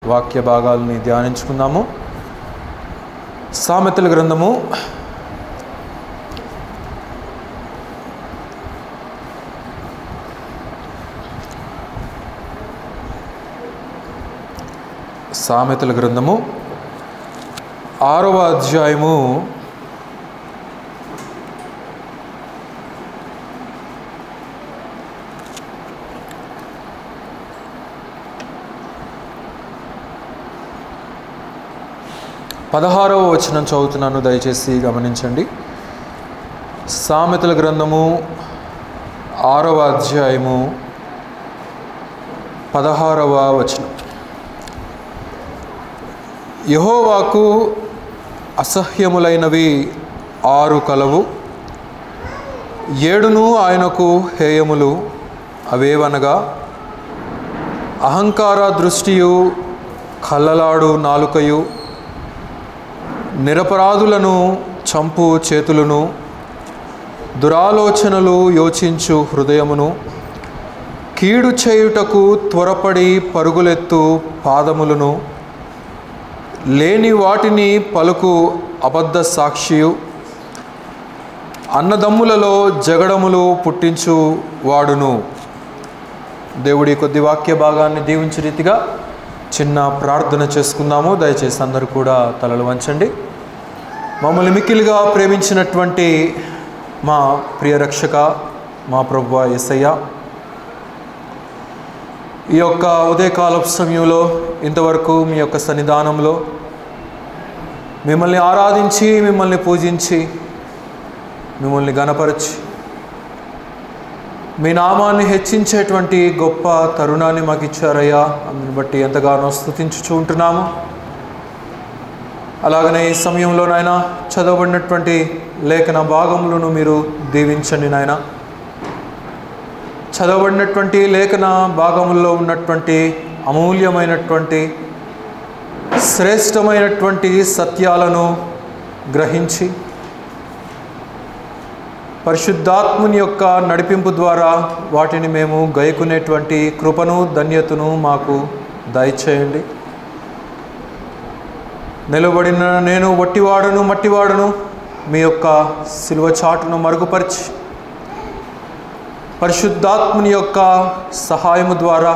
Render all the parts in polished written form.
వాక్య భాగాలని ధ్యానించుకుందాము. సామెతల గ్రంథము 6వ అధ్యాయము 16వ వచనం చదువుతున్నాను, దయచేసి గమనించండి. సామెతల గ్రంథము 6వ అధ్యాయము 16వ వచనం. యెహోవాకు అసహ్యములైనవి 6 కలవు, 7 ఆయనకు హేయములు. అవేవనగా అహంకార దృష్టియు, కళ్ళలాడు నాలుకయు, నిరపరాధులను చంపు చేతులను, దురాలోచనలు యోచించు హృదయమును, కీడు చేయుటకు త్వరపడి పరుగులెత్తు పాదములను, లేని వాటిని పలుకు అబద్ధ సాక్షియు, అన్నదమ్ములలో జగడములు పుట్టించు వాడును. దేవుడి కొద్ది వాక్య భాగాన్ని దీవించే రీతిగా చిన్న ప్రార్థన చేసుకుందాము. దయచేసి అందరూ కూడా తలలు వంచండి. మమ్మల్ని మిక్కిలిగా ప్రేమించినటువంటి మా ప్రియ రక్షక, మా ప్రభువా యేసయ్య, ఈ యొక్క ఉదయకాలపు సమయంలో ఇంతవరకు మీ యొక్క సన్నిధానంలో మిమ్మల్ని ఆరాధించి, మిమ్మల్ని పూజించి, మిమ్మల్ని ఘనపరచి, మీ నామాన్ని హెచ్చించేటువంటి గొప్ప తరుణాన్ని మాకు ఇచ్చారయ్యా. అందుని బట్టి ఎంతగానో స్తుతించుచూ ఉంటున్నాము. అలాగనే ఈ సమయంలో నాయన చదవబడినటువంటి లేఖన భాగములను మీరు దీవించండి నాయన. చదవబడినటువంటి లేఖన భాగముల్లో ఉన్నటువంటి అమూల్యమైనటువంటి శ్రేష్టమైనటువంటి సత్యాలను గ్రహించి పరిశుద్ధాత్ముని యొక్క నడిపింపు ద్వారా వాటిని మేము గైకునేటువంటి కృపను, ధన్యతను మాకు దయచేయండి. నిలబడిన నేను వట్టివాడను, మట్టివాడను, మీ యొక్క సిలువ చాటును మరుగుపరిచి పరిశుద్ధాత్ముని యొక్క సహాయము ద్వారా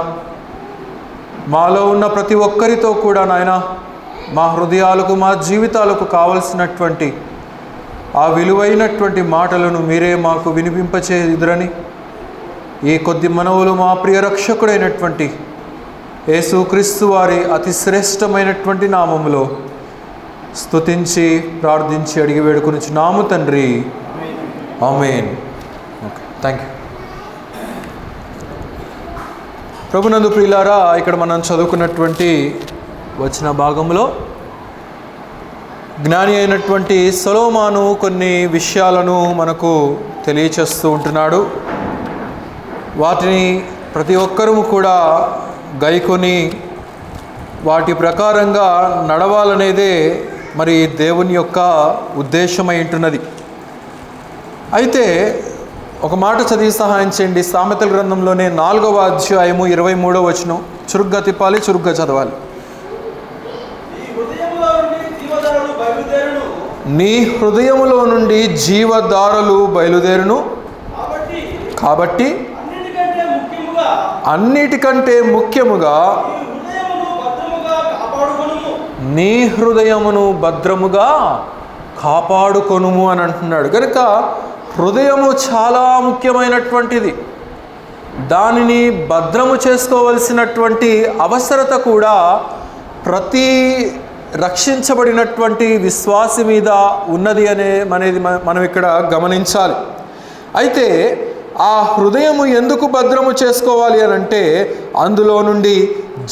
మాలో ఉన్న ప్రతి ఒక్కరితో కూడా నాయన మా హృదయాలకు, మా జీవితాలకు కావలసినటువంటి ఆ విలువైనటువంటి మాటలను మీరే మాకు వినిపింపచేయుదురని ఈ కొద్ది మనవులు మా ప్రియ రక్షకుడైనటువంటి యేసుక్రీస్తు వారి అతి శ్రేష్టమైనటువంటి నామములో స్తుతించి ప్రార్థించి అడిగి వేడుకొనుచున్నాము తండ్రి, ఆమేన్. Okay, thank you. ప్రభునందు ప్రియులారా, ఇక్కడ మనం చదువుకున్నటువంటి వచన భాగంలో జ్ఞాని అయినటువంటి సొలొమోను కొన్ని విషయాలను మనకు తెలియచేస్తూ ఉంటున్నాడు. వాటిని ప్రతి ఒక్కరూ కూడా గైకొని వాటి ప్రకారంగా నడవాలనేదే మరి దేవుని యొక్క ఉద్దేశమై ఉంటున్నది. అయితే ఒక మాట చదివి సహాయం చేయండి. సామెతల గ్రంథంలోనే 4వ అధ్యాయము 23వ వచనం. చురుగ్గా తిప్పాలి, చురుగ్గా చదవాలి. నీ హృదయములో నుండి జీవధారలు బయలుదేరును, కాబట్టి అన్నిటికంటే ముఖ్యముగా నీ హృదయమును భద్రముగా కాపాడుకొనుము అని అంటున్నాడు. కనుక హృదయము చాలా ముఖ్యమైనటువంటిది. దానిని భద్రము చేసుకోవలసినటువంటి అవసరత కూడా ప్రతి రక్షించబడినటువంటి విశ్వాసి మీద ఉన్నది అనేది మనం ఇక్కడ గమనించాలి. అయితే ఆ హృదయము ఎందుకు భద్రము చేసుకోవాలి అని అంటే అందులో నుండి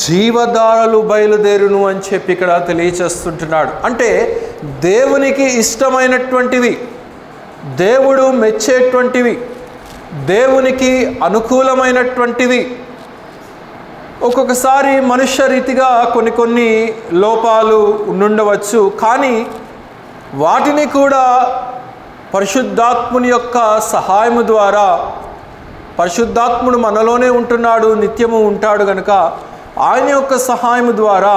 జీవధారలు బయలుదేరును అని చెప్పి ఇక్కడ తెలియచేస్తుంటున్నాడు. అంటే దేవునికి ఇష్టమైనటువంటివి, దేవుడు మెచ్చేటువంటివి, దేవునికి అనుకూలమైనటువంటివి, ఒక్కొక్కసారి మనుష్య రీతిగా కొన్ని లోపాలు ఉండుండవచ్చు, కానీ వాటిని కూడా పరిశుద్ధాత్ముని యొక్క సహాయము ద్వారా, పరిశుద్ధాత్ముడు మనలోనే ఉంటున్నాడు, నిత్యము ఉంటాడు కనుక ఆయన యొక్క సహాయం ద్వారా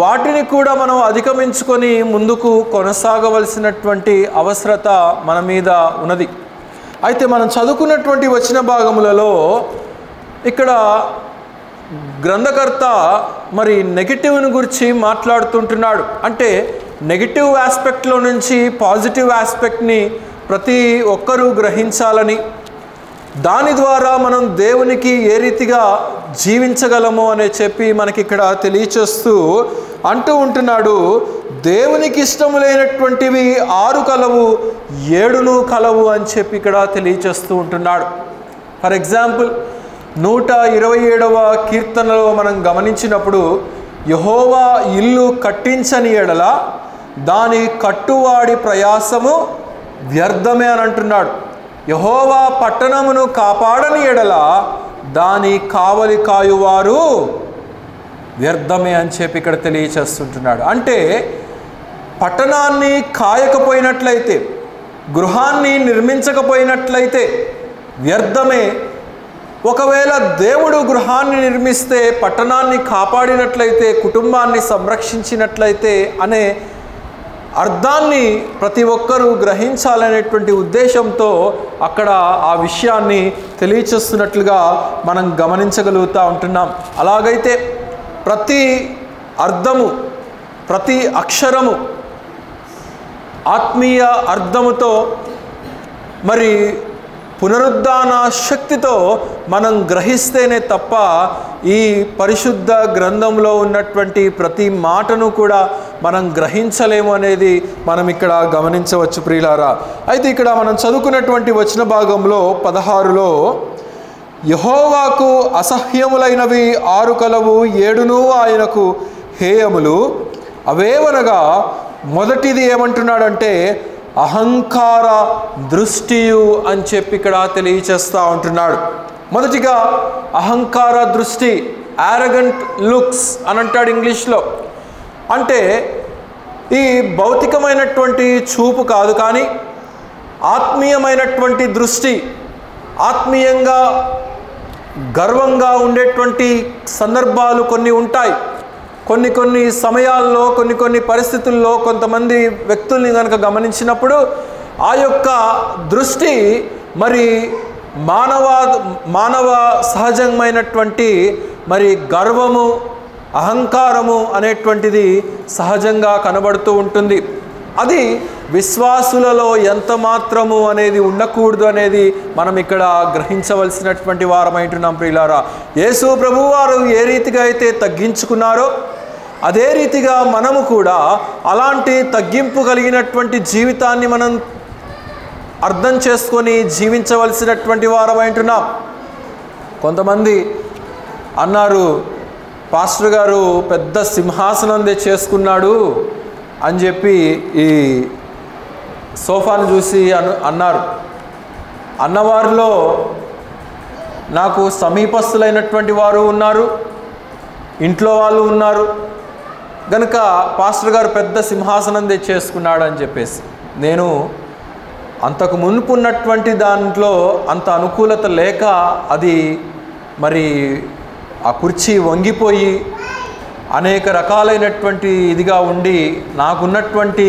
వాటిని కూడా మనం అధిగమించుకొని ముందుకు కొనసాగవలసినటువంటి అవసరత మన మీద ఉన్నది. అయితే మనం చదువుకున్నటువంటి వచన భాగములలో ఇక్కడ గ్రంథకర్త మరి నెగిటివ్ని గురించి మాట్లాడుతుంటున్నాడు. అంటే నెగిటివ్ ఆస్పెక్ట్లో నుంచి పాజిటివ్ ఆస్పెక్ట్ని ప్రతి ఒక్కరూ గ్రహించాలని, దాని ద్వారా మనం దేవునికి ఏ రీతిగా జీవించగలము అని చెప్పి మనకి ఇక్కడ తెలియచేస్తూ అంటూ ఉంటున్నాడు. దేవునికి ఇష్టము లేనటువంటివి 6 కలవు 7 కలవు అని చెప్పి ఇక్కడ తెలియచేస్తూ ఉంటున్నాడు. ఫర్ ఎగ్జాంపుల్ 127వ కీర్తనలో మనం గమనించినప్పుడు, యెహోవా ఇల్లు కట్టించని ఎడల దాని కట్టువాడి ప్రయాసము వ్యర్థమే అని అంటున్నాడు. యెహోవా పట్టణమును కాపాడని ఎడల దాని కావలి కాయువారు వ్యర్థమే అని చెప్పి ఇక్కడ తెలియచేస్తుంటున్నాడు. అంటే పట్టణాన్ని కాయకపోయినట్లయితే, గృహాన్ని నిర్మించకపోయినట్లయితే వ్యర్థమే. ఒకవేళ దేవుడు గృహాన్ని నిర్మిస్తే, పట్టణాన్ని కాపాడినట్లయితే, కుటుంబాన్ని సంరక్షించినట్లయితే అనే అర్థాన్ని ప్రతి ఒక్కరూ గ్రహించాలనేటువంటి ఉద్దేశంతో అక్కడ ఆ విషయాన్ని తెలియచేస్తున్నట్లుగా మనం గమనించగలుగుతూ ఉంటున్నాం. అలాగైతే ప్రతి అర్థము, ప్రతి అక్షరము ఆత్మీయ అర్థముతో మరి పునరుద్ధాన శక్తితో మనం గ్రహిస్తేనే తప్ప ఈ పరిశుద్ధ గ్రంథంలో ఉన్నటువంటి ప్రతి మాటను కూడా మనం గ్రహించలేము అనేది మనం ఇక్కడ గమనించవచ్చు ప్రియులారా. అయితే ఇక్కడ మనం చదువుకున్నటువంటి వచన భాగంలో 16లో, యెహోవాకు అసహ్యములైనవి 6 కలవు 7 ఆయనకు హేయములు. అవేవనగా మొదటిది ఏమంటున్నాడంటే అహంకార దృష్టియు అని చెప్పి ఇక్కడ తెలియచేస్తూ ఉంటున్నాడు. మొదటిగా అహంకార దృష్టి, యారగెంట్ లుక్స్ అని అంటాడు ఇంగ్లీష్లో. అంటే ఈ భౌతికమైనటువంటి చూపు కాదు, కానీ ఆత్మీయమైనటువంటి దృష్టి, ఆత్మీయంగా గర్వంగా ఉండేటువంటి సందర్భాలు కొన్ని ఉంటాయి. కొన్ని సమయాల్లో, కొన్ని పరిస్థితుల్లో కొంతమంది వ్యక్తుల్ని కనుక గమనించినప్పుడు ఆ యొక్క దృష్టి మరి మానవ సహజమైనటువంటి మరి గర్వము, అహంకారము అనేటువంటిది సహజంగా కనబడుతూ ఉంటుంది. అది విశ్వాసులలో ఎంత మాత్రము అనేది ఉండకూడదు అనేది మనం ఇక్కడ గ్రహించవలసినటువంటి వారమైంటున్నాం ప్రియులారా. యేసు ప్రభువారు ఏ రీతిగా అయితే తగ్గించుకున్నారో అదే రీతిగా మనము కూడా అలాంటి తగ్గింపు కలిగినటువంటి జీవితాన్ని మనం అర్థం చేసుకొని జీవించవలసినటువంటి వారమైంటున్నాం. కొంతమంది అన్నారు, పాస్టర్ గారు పెద్ద సింహాసనం చేసుకున్నాడు అని చెప్పి ఈ సోఫాను చూసి అన్నారు. అన్నవారిలో నాకు సమీపస్తులైనటువంటి వారు ఉన్నారు, ఇంట్లో వాళ్ళు ఉన్నారు. కనుక పాస్టర్ గారు పెద్ద సింహాసనం చేసుకున్నాడు అని చెప్పేసి, నేను అంతకు మునుపు ఉన్నటువంటి దాంట్లో అంత అనుకూలత లేక అది మరి ఆ కుర్చీ వంగిపోయి అనేక రకాలైనటువంటి ఇదిగా ఉండి నాకున్నటువంటి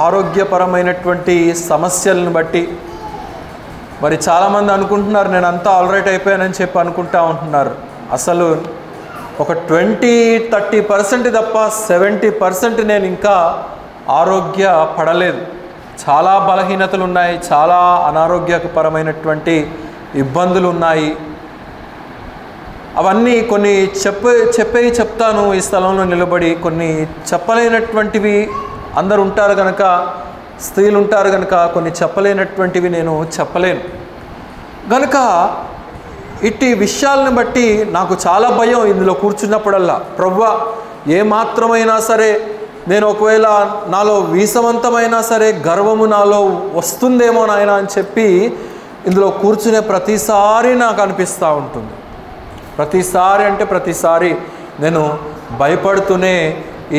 ఆరోగ్యపరమైనటువంటి సమస్యలను బట్టి మరి చాలామంది అనుకుంటున్నారు నేను అంతా ఆల్రైట్ అయిపోయానని చెప్పి అనుకుంటా ఉంటున్నారు. అసలు ఒక 20-30% తప్ప 70% నేను ఇంకా ఆరోగ్య పడలేదు. చాలా బలహీనతలు ఉన్నాయి, చాలా అనారోగ్యపరమైనటువంటి ఇబ్బందులు ఉన్నాయి. అవన్నీ కొన్ని చెప్తాను ఈ స్థలంలో నిలబడి. కొన్ని చెప్పలేనటువంటివి అందరు ఉంటారు కనుక, స్త్రీలు ఉంటారు కనుక కొన్ని చెప్పలేనటువంటివి నేను చెప్పలేను. కనుక ఇట్టి విషయాలను బట్టి నాకు చాలా భయం ఇందులో కూర్చున్నప్పుడల్లా. ప్రభువా, ఏమాత్రమైనా సరే నేను ఒకవేళ నాలో వీసవంతమైనా సరే గర్వము నాలో వస్తుందేమో నాయన అని చెప్పి ఇందులో కూర్చునే ప్రతిసారి నాకు అనిపిస్తూ ఉంటుంది. ప్రతిసారి నేను భయపడుతూనే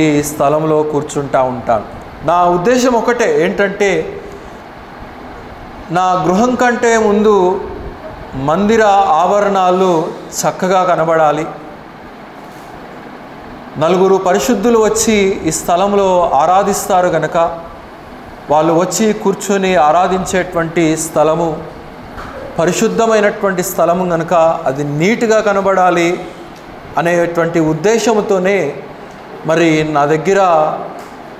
ఈ స్థలంలో కూర్చుంటూ ఉంటాను. నా ఉద్దేశం ఒకటే ఏంటంటే, నా గృహం కంటే ముందు మందిర ఆవరణాలు చక్కగా కనబడాలి. నలుగురు పరిశుద్ధులు వచ్చి ఈ స్థలంలో ఆరాధిస్తారు గనక, వాళ్ళు వచ్చి కూర్చొని ఆరాధించేటువంటి స్థలము పరిశుద్ధమైనటువంటి స్థలము కనుక అది నీట్గా కనబడాలి అనేటువంటి ఉద్దేశంతోనే మరి నా దగ్గర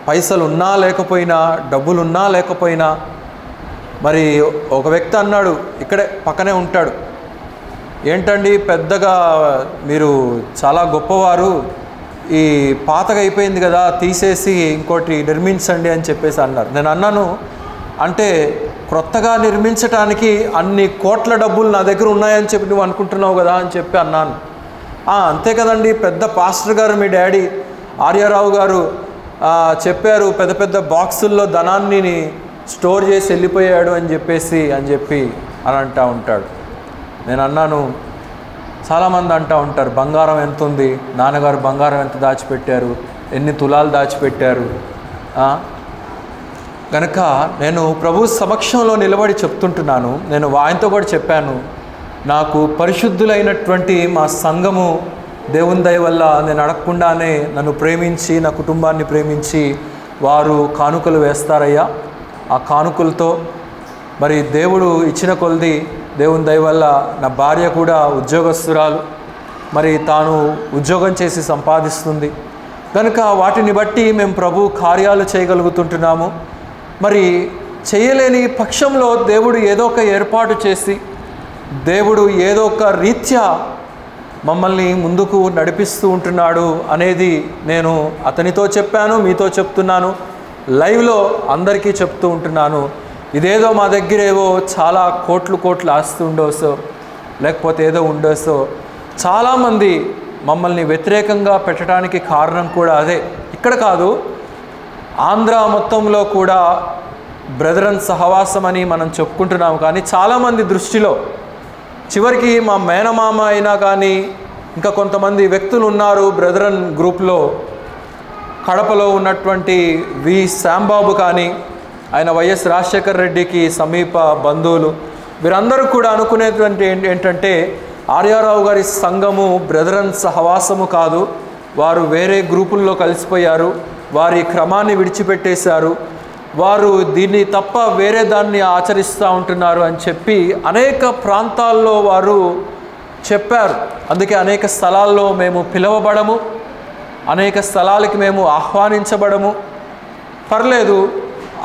పైసలు ఉన్నా లేకపోయినా, డబ్బులున్నా లేకపోయినా, మరి ఒక వ్యక్తి అన్నాడు, ఇక్కడే పక్కనే ఉంటాడు, ఏంటండి పెద్దగా మీరు చాలా గొప్పవారు, ఈ పాతగా అయిపోయింది కదా తీసేసి ఇంకోటి నిర్మించండి అని చెప్పేసి అన్నారు. నేను అన్నాను, అంటే క్రొత్తగా నిర్మించటానికి అన్ని కోట్ల డబ్బులు నా దగ్గర ఉన్నాయని చెప్పి నువ్వు అనుకుంటున్నావు కదా అని చెప్పి అన్నాను. అంతే కదండి, పెద్ద పాస్టర్ గారు మీ డాడీ ఆర్యారావు గారు చెప్పారు, పెద్ద పెద్ద బాక్సుల్లో ధనాన్ని స్టోర్ చేసి వెళ్ళిపోయాడు అని చెప్పి అంటూ ఉంటాడు. నేను అన్నాను, చాలామంది అంటూ ఉంటారు, బంగారం ఎంత ఉంది, నాన్నగారు బంగారం ఎంత దాచిపెట్టారు, ఎన్ని తులాలు దాచిపెట్టారు. కనుక నేను ప్రభు సమక్షంలో నిలబడి చెప్తుంటున్నాను, నేను ఆయనతో కూడా చెప్పాను, నాకు పరిశుద్ధులైనటువంటి మా సంఘము దేవుని దయ వల్ల నేను అడగకుండానే నన్ను ప్రేమించి, నా కుటుంబాన్ని ప్రేమించి వారు కానుకలు వేస్తారయ్యా. ఆ కానుకలతో మరి దేవుడు ఇచ్చిన కొలది దేవుని దయ వల్ల నా భార్య కూడా ఉద్యోగస్తురాలు, మరి తాను ఉద్యోగం చేసి సంపాదిస్తుంది కనుక వాటిని బట్టి మేము ప్రభు కార్యాలు చేయగలుగుతుంటున్నాము. మరి చేయలేని పక్షంలో దేవుడు ఏదో ఒక ఏర్పాటు చేసి, దేవుడు ఏదో ఒక రీత్యా మమ్మల్ని ముందుకు నడిపిస్తూ ఉంటున్నాడు అనేది నేను అతనితో చెప్పాను, మీతో చెప్తున్నాను, లైవ్లో అందరికీ చెప్తూ ఉంటున్నాను. ఇదేదో మా దగ్గర ఏవో చాలా కోట్లు ఆస్తి ఉండోసో లేకపోతే ఏదో ఉండోసో చాలామంది మమ్మల్ని వ్యతిరేకంగా పెట్టడానికి కారణం కూడా అదే. ఇక్కడ కాదు, ఆంధ్ర మొత్తంలో కూడా బ్రదరన్ సహవాసం అని మనం చెప్పుకుంటున్నాము, కానీ చాలామంది దృష్టిలో చివరికి మా మేనమామ అయినా కానీ ఇంకా కొంతమంది వ్యక్తులు ఉన్నారు బ్రదరన్ గ్రూప్లో. కడపలో ఉన్నటువంటి వి శాంబాబు కానీ, ఆయన వైఎస్ రాజశేఖర్ రెడ్డికి సమీప బంధువులు, వీరందరూ కూడా అనుకునేటువంటి ఏంటంటే ఆర్యారావు గారి సంఘము బ్రదరన్ సహవాసము కాదు, వారు వేరే గ్రూపుల్లో కలిసిపోయారు, వారి క్రమాన్ని విడిచిపెట్టేశారు, వారు దీన్ని తప్ప వేరే దాన్ని ఆచరిస్తూ ఉంటున్నారు అని చెప్పి అనేక ప్రాంతాల్లో వారు చెప్పారు. అందుకే అనేక స్థలాల్లో మేము పిలవబడము, అనేక స్థలాలకి మేము ఆహ్వానించబడము. పర్లేదు,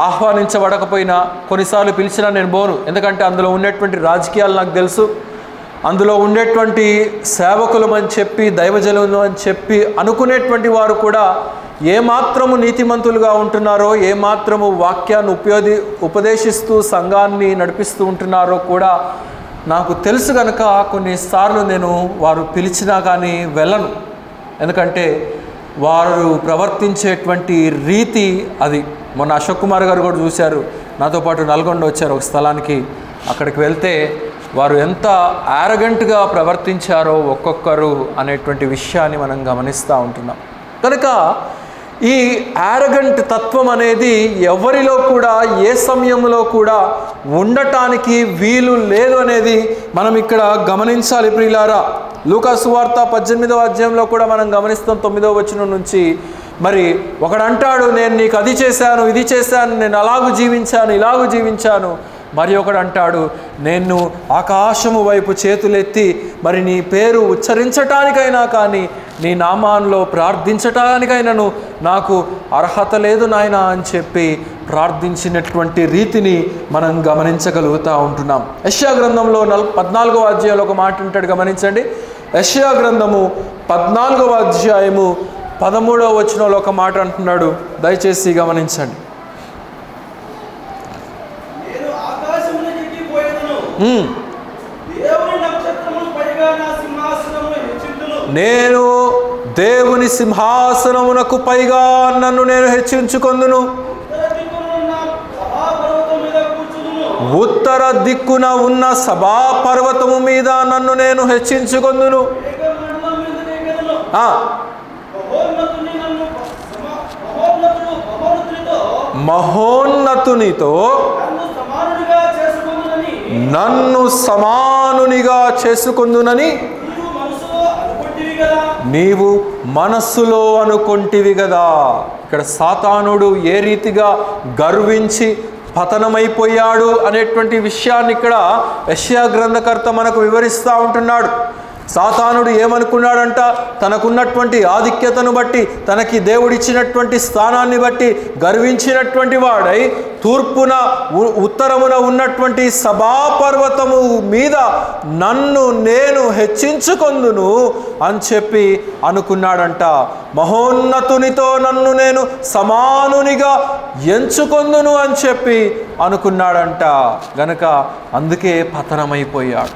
ఆహ్వానించబడకపోయినా కొన్నిసార్లు పిలిచినా నేను పోను, ఎందుకంటే అందులో ఉండేటువంటి రాజకీయాలు నాకు తెలుసు, అందులో ఉండేటువంటి సేవకులు అని చెప్పి దైవజనులు అని చెప్పి అనుకునేటువంటి వారు కూడా ఏమాత్రము నీతిమంతులుగా ఉంటున్నారో, ఏమాత్రము వాక్యాన్ని ఉపదేశిస్తూ సంఘాన్ని నడిపిస్తూ ఉంటున్నారో కూడా నాకు తెలుసు కనుక కొన్నిసార్లు నేను వారు పిలిచినా కానీ వెళ్ళను. ఎందుకంటే వారు ప్రవర్తించేటువంటి రీతి అది. మొన్న అశోక్ కుమార్ గారు కూడా చూశారు, నాతో పాటు నల్గొండ వచ్చారు ఒక స్థలానికి. అక్కడికి వెళ్తే వారు ఎంత యారగెంట్గా ప్రవర్తించారో ఒక్కొక్కరు అనేటువంటి విషయాన్ని మనం గమనిస్తూ ఉంటున్నాం. కనుక ఈ యారగెంట్ తత్వం అనేది ఎవరిలో కూడా ఏ సమయంలో కూడా ఉండటానికి వీలు లేదు అనేది మనం ఇక్కడ గమనించాలి ప్రియులారా. లూకా సువార్త 18వ అధ్యాయంలో కూడా మనం గమనిస్తాం 9వ వచనం నుంచి. మరి ఒకడంటాడు, నేను నీకు అది చేశాను, ఇది చేశాను, నేను అలాగూ జీవించాను, ఇలాగూ జీవించాను. మరి ఒకడు అంటాడు, నేను ఆకాశము వైపు చేతులెత్తి మరి నీ పేరు ఉచ్చరించటానికైనా కానీ నీ నామాల్లో ప్రార్థించటానికైనాను నాకు అర్హత లేదు నాయనా అని చెప్పి ప్రార్థించినటువంటి రీతిని మనం గమనించగలుగుతూ ఉంటున్నాం. యెషయా గ్రంథంలో 14వ అధ్యాయంలో ఒక మాట ఉంటాడు, గమనించండి. యెషయా గ్రంథము 14వ అధ్యాయము 13వ వచనంలో ఒక మాట అంటున్నాడు, దయచేసి గమనించండి. నేను దేవుని సింహాసనమునకు పైగా నన్ను నేను హెచ్చించుకొందును, ఉత్తర దిక్కున ఉన్న సభా పర్వతము మీద నన్ను నేను హెచ్చించుకొందును. మహోన్నతునితో నన్ను సమానునిగా చేసుకొందునని నీవు మనస్సులో అనుకొంటివి కదా. ఇక్కడ సాతానుడు ఏ రీతిగా గర్వించి పతనమైపోయాడు అనేటువంటి విషయాన్ని ఇక్కడ యెషయా గ్రంథకర్త మనకు వివరిస్తూ ఉంటున్నాడు. సాతానుడు ఏమనుకున్నాడంట, తనకున్నటువంటి ఆధిక్యతను బట్టి, తనకి దేవుడిచ్చినటువంటి స్థానాన్ని బట్టి గర్వించినటువంటి వాడై తూర్పున ఉత్తరమున ఉన్నటువంటి సభాపర్వతము మీద నన్ను నేను హెచ్చించుకొందును అని చెప్పి అనుకున్నాడంట. మహోన్నతునితో నన్ను నేను సమానునిగా ఎంచుకొందును అని చెప్పి అనుకున్నాడంట. గనక అందుకే పతనమైపోయాడు.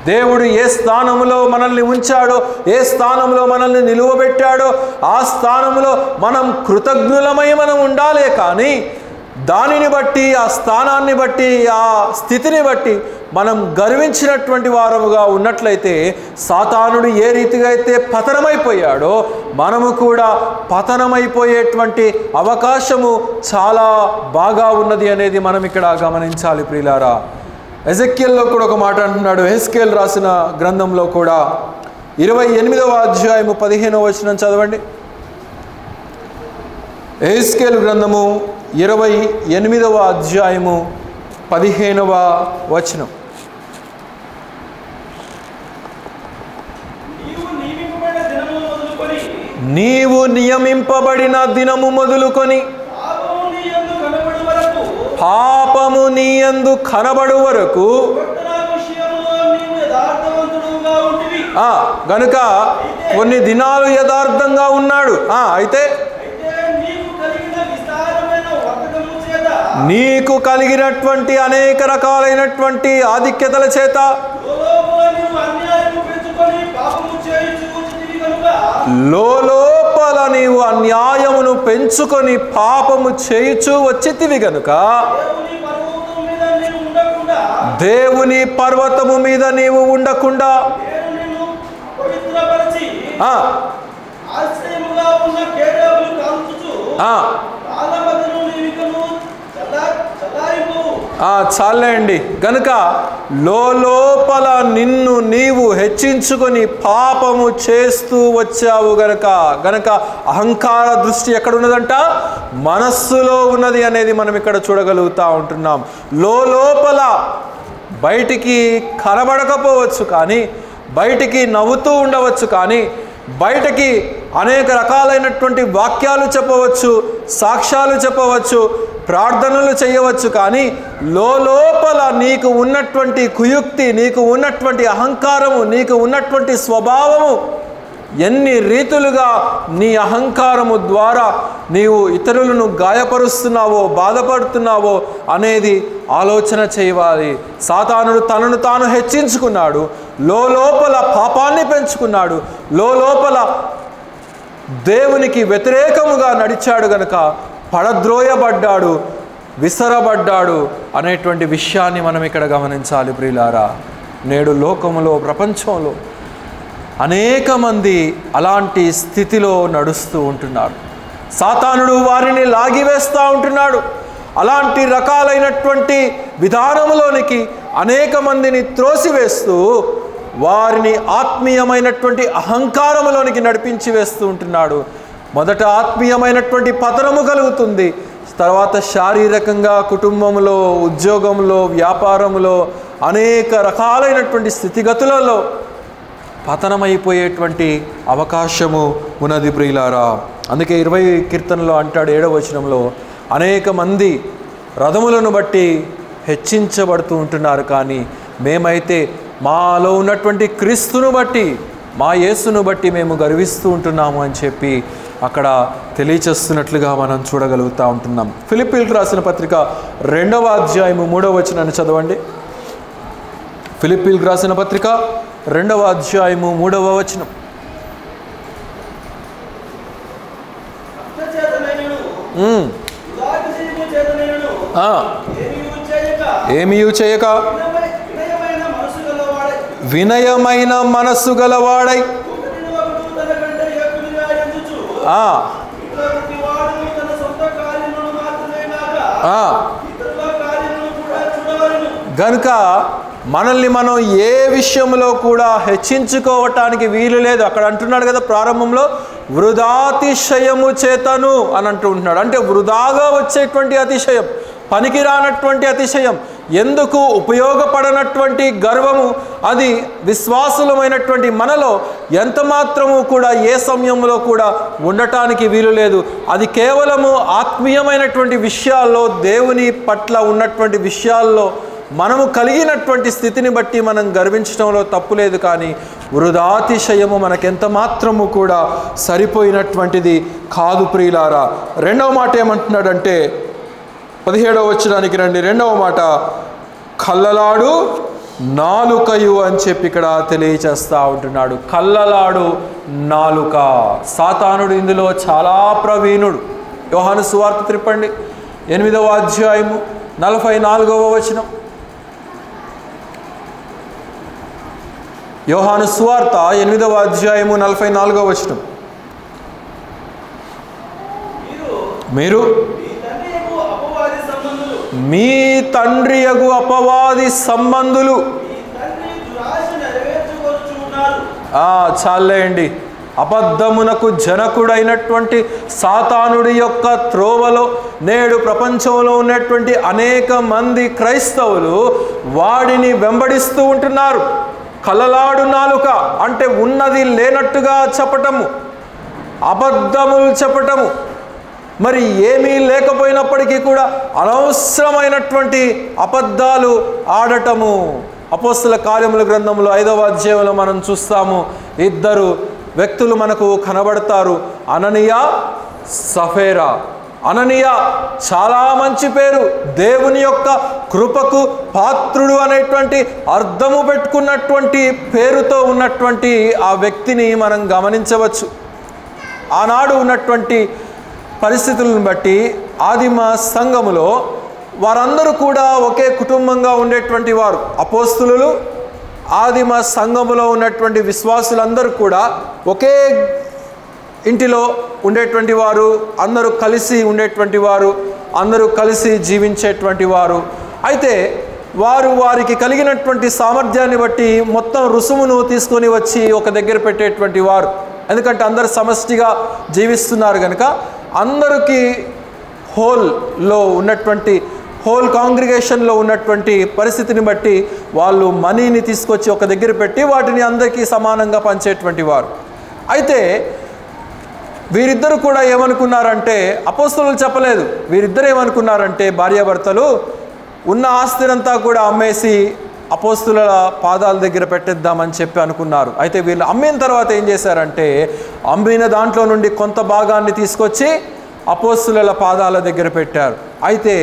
దేవుడు ఏ స్థానంలో మనల్ని ఉంచాడో, ఏ స్థానంలో మనల్ని నిలువబెట్టాడో ఆ స్థానంలో మనం కృతజ్ఞులమై మనం ఉండాలే. కానీ దానిని బట్టి, ఆ స్థానాన్ని బట్టి, ఆ స్థితిని బట్టి మనం గర్వించినటువంటి వారముగా ఉన్నట్లయితే సాతానుడు ఏ రీతిగా అయితే పతనమైపోయాడో మనము కూడా పతనమైపోయేటువంటి అవకాశము చాలా బాగా ఉన్నది అనేది మనం ఇక్కడ గమనించాలి ప్రియులారా. ఎజెక్యెల్లో కూడా ఒక మాట అంటున్నాడు. హెస్కేల్ రాసిన గ్రంథంలో కూడా 28వ అధ్యాయము 15వ వచనం చదవండి. హెస్కేల్ గ్రంథము 28వ అధ్యాయము 15వ వచనం. నీవు నియమింపబడిన దినము మొదలుకొని పాపము నీ యందు కనబడు వరకు గనుక కొన్ని దినాలు యథార్థంగా ఉన్నాడు. అయితే నీకు కలిగినటువంటి అనేక రకాలైనటువంటి ఆధిక్యతల చేత లోపల నీవు అన్యాయమును పెంచుకొని పాపము చేయుచు వచ్చితివి గనుక దేవుని పర్వతము మీద నీవు ఉండకుండా చాలండి. గనుక లోపల నిన్ను నీవు హెచ్చించుకొని పాపము చేస్తూ వచ్చావు గనక అహంకార దృష్టి ఎక్కడ ఉన్నదంట, మనస్సులో ఉన్నది అనేది మనం ఇక్కడ చూడగలుగుతా ఉంటున్నాం. లోపల బయటికి కనబడకపోవచ్చు కానీ, బయటికి నవ్వుతూ ఉండవచ్చు కానీ, బయటకి అనేక రకాలైనటువంటి వాక్యాలు చెప్పవచ్చు, సాక్ష్యాలు చెప్పవచ్చు, ప్రార్థనలు చేయవచ్చు. కానీ లోపల నీకు ఉన్నటువంటి కుయుక్తి, నీకు ఉన్నటువంటి అహంకారము, నీకు ఉన్నటువంటి స్వభావము ఎన్ని రీతులుగా నీ అహంకారము ద్వారా నీవు ఇతరులను గాయపరుస్తున్నావో, బాధపడుతున్నావో అనేది ఆలోచన చేయాలి. సాతానుడు తనను తాను హెచ్చించుకున్నాడు, లోపల పాపాన్ని పెంచుకున్నాడు, లోపల దేవునికి వ్యతిరేకముగా నడిచాడు గనుక పడద్రోయబడ్డాడు, విసరబడ్డాడు అనేటువంటి విషయాన్ని మనం ఇక్కడ గమనించాలి ప్రియులారా. నేడు లోకములో, ప్రపంచంలో అనేక మంది అలాంటి స్థితిలో నడుస్తూ ఉంటున్నారు. సాతానుడు వారిని లాగివేస్తూ ఉంటున్నాడు. అలాంటి రకాలైనటువంటి విధానములోనికి అనేక మందిని త్రోసివేస్తూ వారిని ఆత్మీయమైనటువంటి అహంకారములోనికి నడిపించి వేస్తూ ఉంటున్నాడు. మొదట ఆత్మీయమైనటువంటి పతనము కలుగుతుంది, తర్వాత శారీరకంగా, కుటుంబంలో, ఉద్యోగంలో, వ్యాపారంలో అనేక రకాలైనటువంటి స్థితిగతులలో పతనమైపోయేటువంటి అవకాశము ఉన్నది ప్రియులారా. అందుకే 20 కీర్తనలో అంటాడు 7వ వచనంలో, అనేక మంది రథములను బట్టి హెచ్చించబడుతూ ఉంటున్నారు, కానీ మేమైతే మాలో ఉన్నటువంటి క్రీస్తును బట్టి, మా యేసును బట్టి మేము గర్విస్తూ ఉంటున్నాము అని చెప్పి అక్కడ తెలియచేస్తున్నట్లుగా మనం చూడగలుగుతూ ఉంటున్నాం. ఫిలిప్పీలకు రాసిన పత్రిక 2వ అధ్యాయము 3వ వచనాన్ని చదవండి. ఫిలిప్పీలకు రాసిన పత్రిక 2వ అధ్యాయము 3వ వచనం. ఏమీయు చేయక వినయమైన మనస్సు గలవాడై గనుక మనల్ని మనం ఏ విషయంలో కూడా హెచ్చించుకోవటానికి వీలు లేదు. అక్కడ అంటున్నాడు కదా ప్రారంభంలో, వృధాతిశయము చేతను అని అంటూ ఉంటున్నాడు. అంటే వృధాగా వచ్చేటువంటి అతిశయం, పనికిరానటువంటి అతిశయం, ఎందుకు ఉపయోగపడనటువంటి గర్వము, అది విశ్వాసులమైనటువంటి మనలో ఎంత మాత్రము కూడా ఏ సమయంలో కూడా ఉండటానికి వీలు లేదు. అది కేవలము ఆత్మీయమైనటువంటి విషయాల్లో, దేవుని పట్ల ఉన్నటువంటి విషయాల్లో మనము కలిగినటువంటి స్థితిని బట్టి మనం గర్వించడంలో తప్పులేదు. కానీ వృధాతిశయము మనకెంత మాత్రము కూడా సరిపోయినటువంటిది కాదు ప్రియులారా. రెండవ మాట ఏమంటున్నాడంటే 17వ వచనానికి రండి. రెండవ మాట, కల్లలాడు నాలుకయు అని చెప్పి ఇక్కడ తెలియచేస్తూ ఉంటున్నాడు. కల్లలాడు నాలుక. సాతానుడు ఇందులో చాలా ప్రవీణుడు. యోహాను సువార్త తిప్పండి, 8వ అధ్యాయము 44వ వచనం. యోహాను సువార్త 8వ అధ్యాయము 44వ వచనం. మీరు మీ తండ్రి యగు అపవాది సంబంధులు. చాలేండి. అబద్ధమునకు జనకుడైనటువంటి సాతానుడి యొక్క త్రోవలో నేడు ప్రపంచంలో ఉన్నటువంటి అనేక మంది క్రైస్తవులు వాడిని వెంబడిస్తూ ఉంటున్నారు. కలలాడు నాలుక అంటే ఉన్నది లేనట్టుగా చెప్పటము, అబద్ధములు చెప్పటము, మరి ఏమీ లేకపోయినప్పటికీ కూడా అనవసరమైనటువంటి అబద్ధాలు ఆడటము. అపోస్తల కార్యముల గ్రంథంలో 5వ అధ్యాయంలో మనం చూస్తాము, ఇద్దరు వ్యక్తులు మనకు కనబడతారు, అననీయ సఫేరా. అననీయ చాలా మంచి పేరు, దేవుని యొక్క కృపకు పాత్రుడు అనేటువంటి అర్థము పెట్టుకున్నటువంటి పేరుతో ఉన్నటువంటి ఆ వ్యక్తిని మనం గమనించవచ్చు. ఆనాడు ఉన్నటువంటి పరిస్థితులను బట్టి ఆదిమ సంఘములో వారందరూ కూడా ఒకే కుటుంబంగా ఉండేటువంటి వారు. అపోస్తులు ఆదిమ సంఘములో ఉన్నటువంటి విశ్వాసులందరూ కూడా ఒకే ఇంటిలో ఉండేటువంటి వారు, అందరూ కలిసి ఉండేటువంటి వారు, అందరూ కలిసి జీవించేటువంటి వారు. అయితే వారికి కలిగినటువంటి సామర్థ్యాన్ని బట్టి మొత్తం రుసుమును తీసుకొని వచ్చి ఒక దగ్గర పెట్టేటువంటి వారు. ఎందుకంటే అందరు సమష్టిగా జీవిస్తున్నారు కనుక అందరికీ హోల్ కాంగ్రిగేషన్లో ఉన్నటువంటి పరిస్థితిని బట్టి వాళ్ళు మనీని తీసుకొచ్చి ఒక దగ్గర పెట్టి వాటిని అందరికీ సమానంగా పంచేటువంటి వారు. అయితే వీరిద్దరు కూడా ఏమనుకున్నారంటే, అపోస్తలులు చెప్పలేదు, వీరిద్దరు ఏమనుకున్నారంటే భార్యాభర్తలు ఉన్న ఆస్తినంతా కూడా అమ్మేసి అపోస్తుల పాదాల దగ్గర పెట్టేద్దామని చెప్పి అనుకున్నారు. అయితే వీళ్ళు అమ్మిన తర్వాత ఏం చేశారంటే, అమ్మిన దాంట్లో నుండి కొంత భాగాన్ని తీసుకొచ్చి అపోస్తుల పాదాల దగ్గర పెట్టారు. అయితే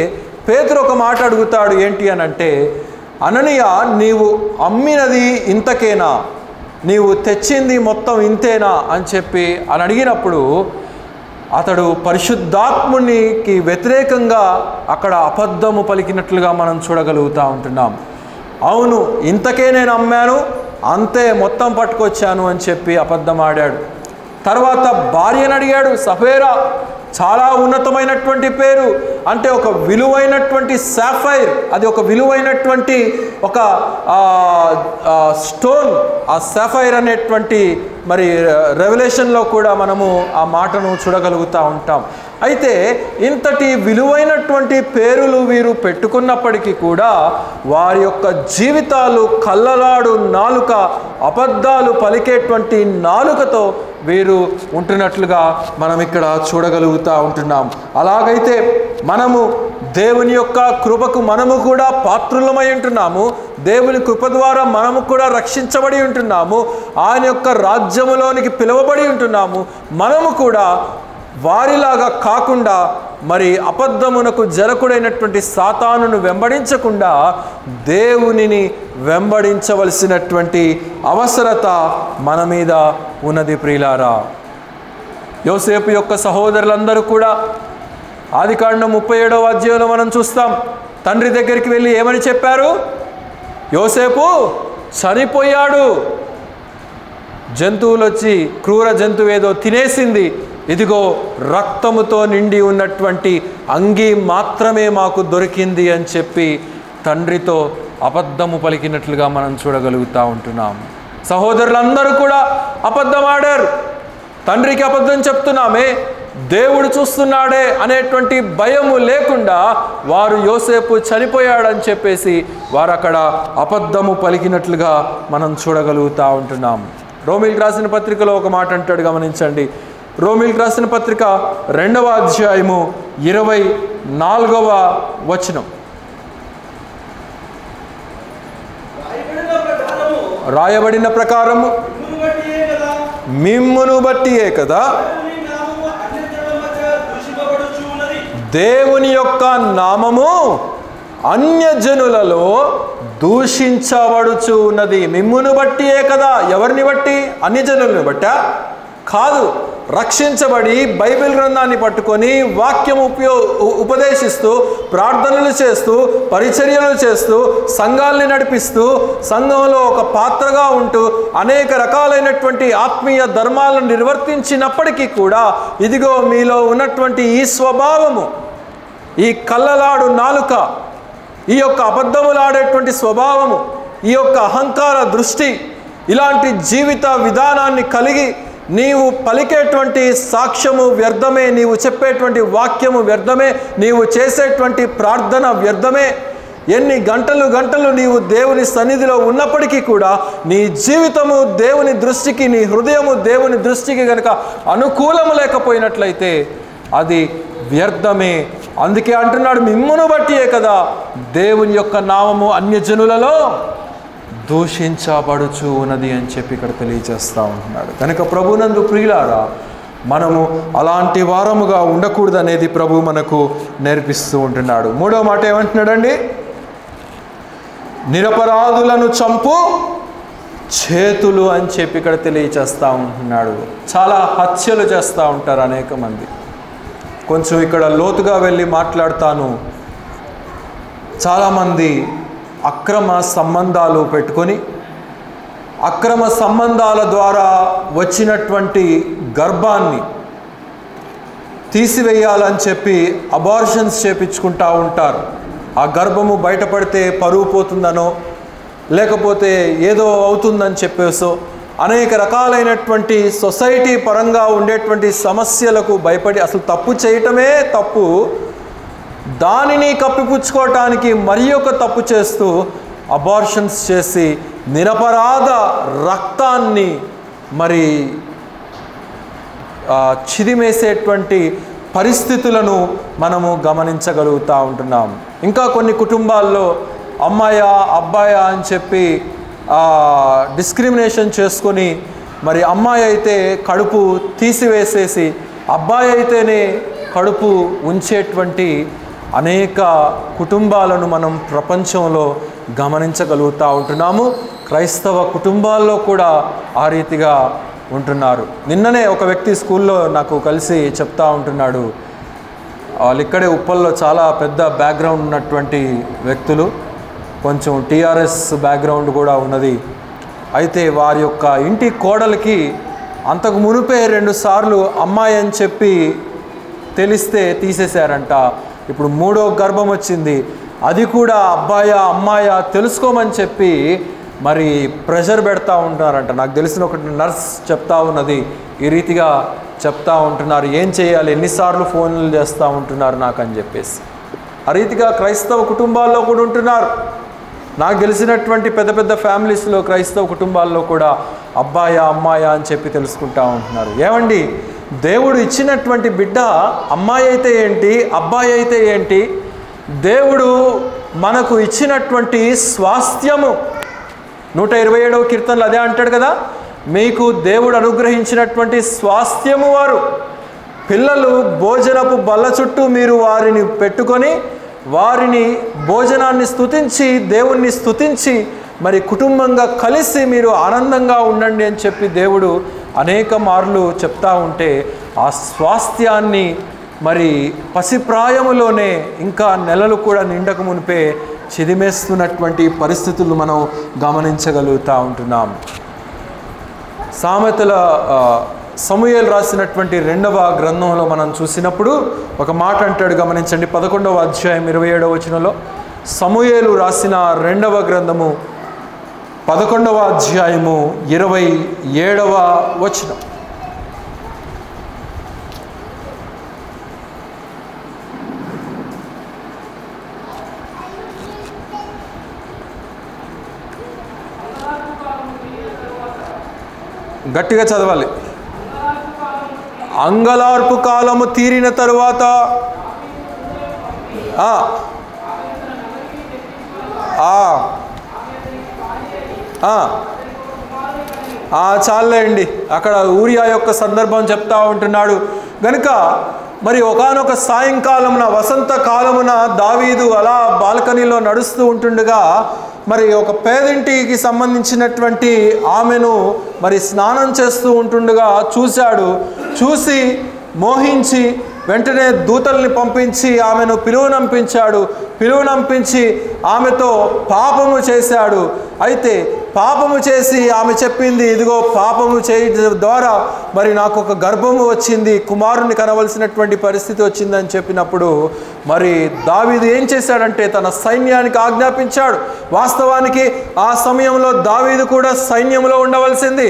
పేతురు ఒక మాట అడుగుతాడు, ఏంటి అని అంటే, అననీయ నీవు అమ్మినది ఇంతకేనా, నీవు తెచ్చింది మొత్తం ఇంతేనా అని చెప్పి అని అడిగినప్పుడు అతడు పరిశుద్ధాత్మునికి వ్యతిరేకంగా అక్కడ అబద్ధము పలికినట్లుగా మనం చూడగలుగుతూ ఉంటున్నాం. అవును, ఇంతకే నేను అమ్మాను, అంతే మొత్తం పట్టుకొచ్చాను అని చెప్పి అబద్ధం ఆడాడు. తర్వాత భార్యను అడిగాడు, సఫేరా, చాలా ఉన్నతమైనటువంటి పేరు, అంటే ఒక విలువైనటువంటి సాఫైర్, అది ఒక విలువైనటువంటి ఒక స్టోన్. ఆ సాఫైర్ అనేటువంటి మరి రెవల్యూషన్లో కూడా మనము ఆ మాటను చూడగలుగుతూ ఉంటాం. అయితే ఇంతటి విలువైనటువంటి పేరులు వీరు పెట్టుకున్నప్పటికీ కూడా వారి యొక్క జీవితాలు కల్లలాడు నాలుక, అబద్ధాలు పలికేటువంటి నాలుకతో వీరు ఉంటున్నట్లుగా మనం ఇక్కడ చూడగలుగుతూ ఉంటున్నాం. అలాగైతే మనము దేవుని యొక్క కృపకు మనము కూడా పాత్రులమై ఉంటున్నాము. దేవుని కృప ద్వారా మనము కూడా రక్షించబడి ఉంటున్నాము. ఆయన యొక్క రాజ్యములోనికి పిలువబడి ఉంటున్నాము. మనము కూడా వారిలాగా కాకుండా మరి అబద్ధమునకు జనకుడైనటువంటి సాతానును వెంబడించకుండా దేవునిని వెంబడించవలసినటువంటి అవసరత మన మీద ఉన్నది ప్రియులారా. యోసేపు యొక్క సహోదరులందరూ కూడా ఆదికాండం 37వ అధ్యాయంలో మనం చూస్తాం, తండ్రి దగ్గరికి వెళ్ళి ఏమని చెప్పారు, యోసేపు చనిపోయాడు, జంతువులు వచ్చి క్రూర జంతువు ఏదో తినేసింది, ఇదిగో రక్తముతో నిండి ఉన్నటువంటి అంగీ మాత్రమే మాకు దొరికింది అని చెప్పి తండ్రితో అబద్ధము పలికినట్లుగా మనం చూడగలుగుతూ ఉంటున్నాం. సహోదరులందరూ కూడా అబద్ధం ఆడారు. తండ్రికి అబద్ధం చెప్తున్నామే, దేవుడు చూస్తున్నాడే అనేటువంటి భయము లేకుండా వారు యోసేపు చనిపోయాడని చెప్పేసి వారు అక్కడ అబద్ధము పలికినట్లుగా మనం చూడగలుగుతూ ఉంటున్నాం. రోమీయులకు రాసిన పత్రికలో ఒక మాట అంటాడు, గమనించండి. రోమీయులకు రాసిన పత్రిక 2వ అధ్యాయము 24వ వచనం. రాయబడిన ప్రకారము మిమ్మును బట్టియే కదా దేవుని యొక్క నామము అన్యజనులలో దూషించబడుచు ఉన్నది. మిమ్మును బట్టియే కదా. ఎవరిని బట్టి? అన్యజనులను బట్టా? కాదు. రక్షించబడి బైబిల్ గ్రంథాన్ని పట్టుకొని వాక్యం ఉపదేశిస్తూ, ప్రార్థనలు చేస్తూ, పరిచర్యలు చేస్తూ, సంఘాల్ని నడిపిస్తూ, సంఘంలో ఒక పాత్రగా ఉంటూ అనేక రకాలైనటువంటి ఆత్మీయ ధర్మాలను నిర్వర్తించినప్పటికీ కూడా ఇదిగో మీలో ఉన్నటువంటి ఈ స్వభావము, ఈ కళ్ళలాడు నాలుక, ఈ యొక్క అబద్ధములాడేటువంటి స్వభావము, ఈ యొక్క అహంకార దృష్టి, ఇలాంటి జీవిత విధానాన్ని కలిగి నీవు పలికేటువంటి సాక్ష్యము వ్యర్థమే, నీవు చెప్పేటువంటి వాక్యము వ్యర్థమే, నీవు చేసేటువంటి ప్రార్థన వ్యర్థమే. ఎన్ని గంటలు నీవు దేవుని సన్నిధిలో ఉన్నప్పటికీ కూడా నీ జీవితము దేవుని దృష్టికి, నీ హృదయము దేవుని దృష్టికి కనుక అనుకూలము లేకపోయినట్లయితే అది వ్యర్థమే. అందుకే అంటున్నాడు, మిమ్మును బట్టియే కదా దేవుని యొక్క నామము అన్యజనులలో దూషించబడుచు ఉన్నది అని చెప్పి ఇక్కడ తెలియజేస్తూ ఉంటున్నాడు. కనుక ప్రభునందు ప్రియులారా, మనము అలాంటి వారముగా ఉండకూడదు అనేది ప్రభు మనకు నేర్పిస్తూ ఉంటున్నాడు. 3వ మాట ఏమంటున్నాడండి? నిరపరాధులను చంపు చేతులు అని చెప్పి ఇక్కడ తెలియచేస్తూ ఉంటున్నాడు. చాలా హత్యలు చేస్తూ ఉంటారు అనేక మంది. కొంచెం ఇక్కడ లోతుగా వెళ్ళి మాట్లాడతాను. చాలామంది అక్రమ సంబంధాలు పెట్టుకొని, అక్రమ సంబంధాల ద్వారా వచ్చినటువంటి గర్భాన్ని తీసివేయాలని చెప్పి అబార్షన్స్ చేపించుకుంటూ ఉంటారు. ఆ గర్భము బయటపడితే పరువు పోతుందనో, లేకపోతే ఏదో అవుతుందని చెప్పేసో అనేక రకాలైనటువంటి సొసైటీ పరంగా ఉండేటువంటి సమస్యలకు భయపడి అసలు తప్పు చేయటమే తప్పు, దానిని కప్పిపుచ్చుకోవటానికి మరి ఒక తప్పు చేస్తూ అబార్షన్స్ చేసి నిరపరాధ రక్తాన్ని మరి చిదిమేసేటువంటి పరిస్థితులను మనము గమనించగలుగుతూ ఉంటున్నాం. ఇంకా కొన్ని కుటుంబాల్లో అమ్మాయా అబ్బాయా అని చెప్పి డిస్క్రిమినేషన్ చేసుకొని మరి అమ్మాయి అయితే కడుపు తీసివేసేసి అబ్బాయి అయితేనే కడుపు ఉంచేటువంటి అనేక కుటుంబాలను మనం ప్రపంచంలో గమనించగలుగుతూ ఉంటున్నాము. క్రైస్తవ కుటుంబాల్లో కూడా ఆ రీతిగా ఉంటున్నారు. నిన్ననే ఒక వ్యక్తి స్కూల్లో నాకు కలిసి చెప్తా ఉంటున్నాడు. వాళ్ళు ఇక్కడే ఉప్పల్లో చాలా పెద్ద బ్యాక్గ్రౌండ్ ఉన్నటువంటి వ్యక్తులు, కొంచెం టీఆర్ఎస్ బ్యాక్గ్రౌండ్ కూడా ఉన్నది. అయితే వారి యొక్క ఇంటి కోడలికి అంతకు మునుపే 2 సార్లు అమ్మాయి అని చెప్పి తెలిస్తే తీసేశారంట. ఇప్పుడు 3వ గర్భం వచ్చింది, అది కూడా అబ్బాయా అమ్మాయా తెలుసుకోమని చెప్పి మరి ప్రెషర్ పెడతా ఉంటారంట. నాకు తెలిసిన ఒక నర్స్ చెప్తా ఉన్నది, ఈ రీతిగా చెప్తా ఉంటున్నారు, ఏం చేయాలి, ఎన్నిసార్లు ఫోన్లు చేస్తూ ఉంటున్నారు నాకు అని చెప్పేసి. ఆ రీతిగా క్రైస్తవ కుటుంబాల్లో కూడా ఉంటున్నారు. నాకు తెలిసినటువంటి పెద్ద పెద్ద ఫ్యామిలీస్లో క్రైస్తవ కుటుంబాల్లో కూడా అబ్బాయా అమ్మాయా అని చెప్పి తెలుసుకుంటూ ఉంటున్నారు. ఏమండి, దేవుడు ఇచ్చినటువంటి బిడ్డ అమ్మాయి అయితే ఏంటి, అబ్బాయి అయితే ఏంటి? దేవుడు మనకు ఇచ్చినటువంటి స్వాస్థ్యము 127వ కీర్తనలో అదే అంటాడు కదా, మీకు దేవుడు అనుగ్రహించినటువంటి స్వాస్థ్యము వారు. పిల్లలు భోజనపు బల్ల చుట్టూ మీరు వారిని పెట్టుకొని వారిని భోజనాన్ని స్తుతించి దేవుణ్ణి స్తుతించి మరి కుటుంబంగా కలిసి మీరు ఆనందంగా ఉండండి అని చెప్పి దేవుడు అనేక మార్లు చెప్తా ఉంటే ఆ స్వాస్థ్యాన్ని మరి పసిప్రాయములోనే ఇంకా నెలలు కూడా నిండక మునిపే చిదిమేస్తున్నటువంటి పరిస్థితులు మనం గమనించగలుగుతూ ఉంటున్నాం. సామెతల సమూయేలు రాసినటువంటి 2వ గ్రంథంలో మనం చూసినప్పుడు ఒక మాట అంటాడు, గమనించండి. 11వ అధ్యాయం 27వ వచనంలో, సమూయేలు రాసిన 2వ గ్రంథము 11వ అధ్యాయము 27వ వచనం. గట్టిగా చదవాలి. అంగలార్పు కాలము తీరిన తరువాత చాలండి. అక్కడ ఊరియా యొక్క సందర్భం చెప్తా ఉంటున్నాడు గనుక మరి ఒకానొక సాయంకాలమున వసంతకాలమున దావీదు అలా బాల్కనీలో నడుస్తూ ఉంటుండగా మరి ఒక పేదింటికి సంబంధించినటువంటి ఆమెను మరి స్నానం చేస్తూ ఉంటుండగా చూశాడు. చూసి మోహించి వెంటనే దూతల్ని పంపించి ఆమెను పిలువనంపించి ఆమెతో పాపము చేశాడు. అయితే పాపము చేసి ఆమె చెప్పింది, ఇదిగో పాపము చేయడం ద్వారా మరి నాకు ఒక గర్భము వచ్చింది, కుమారుని కనవలసినటువంటి పరిస్థితి వచ్చిందని చెప్పినప్పుడు మరి దావీదు ఏం చేశాడంటే తన సైన్యానికి ఆజ్ఞాపించాడు. వాస్తవానికి ఆ సమయంలో దావీదు కూడా సైన్యంలో ఉండవలసింది,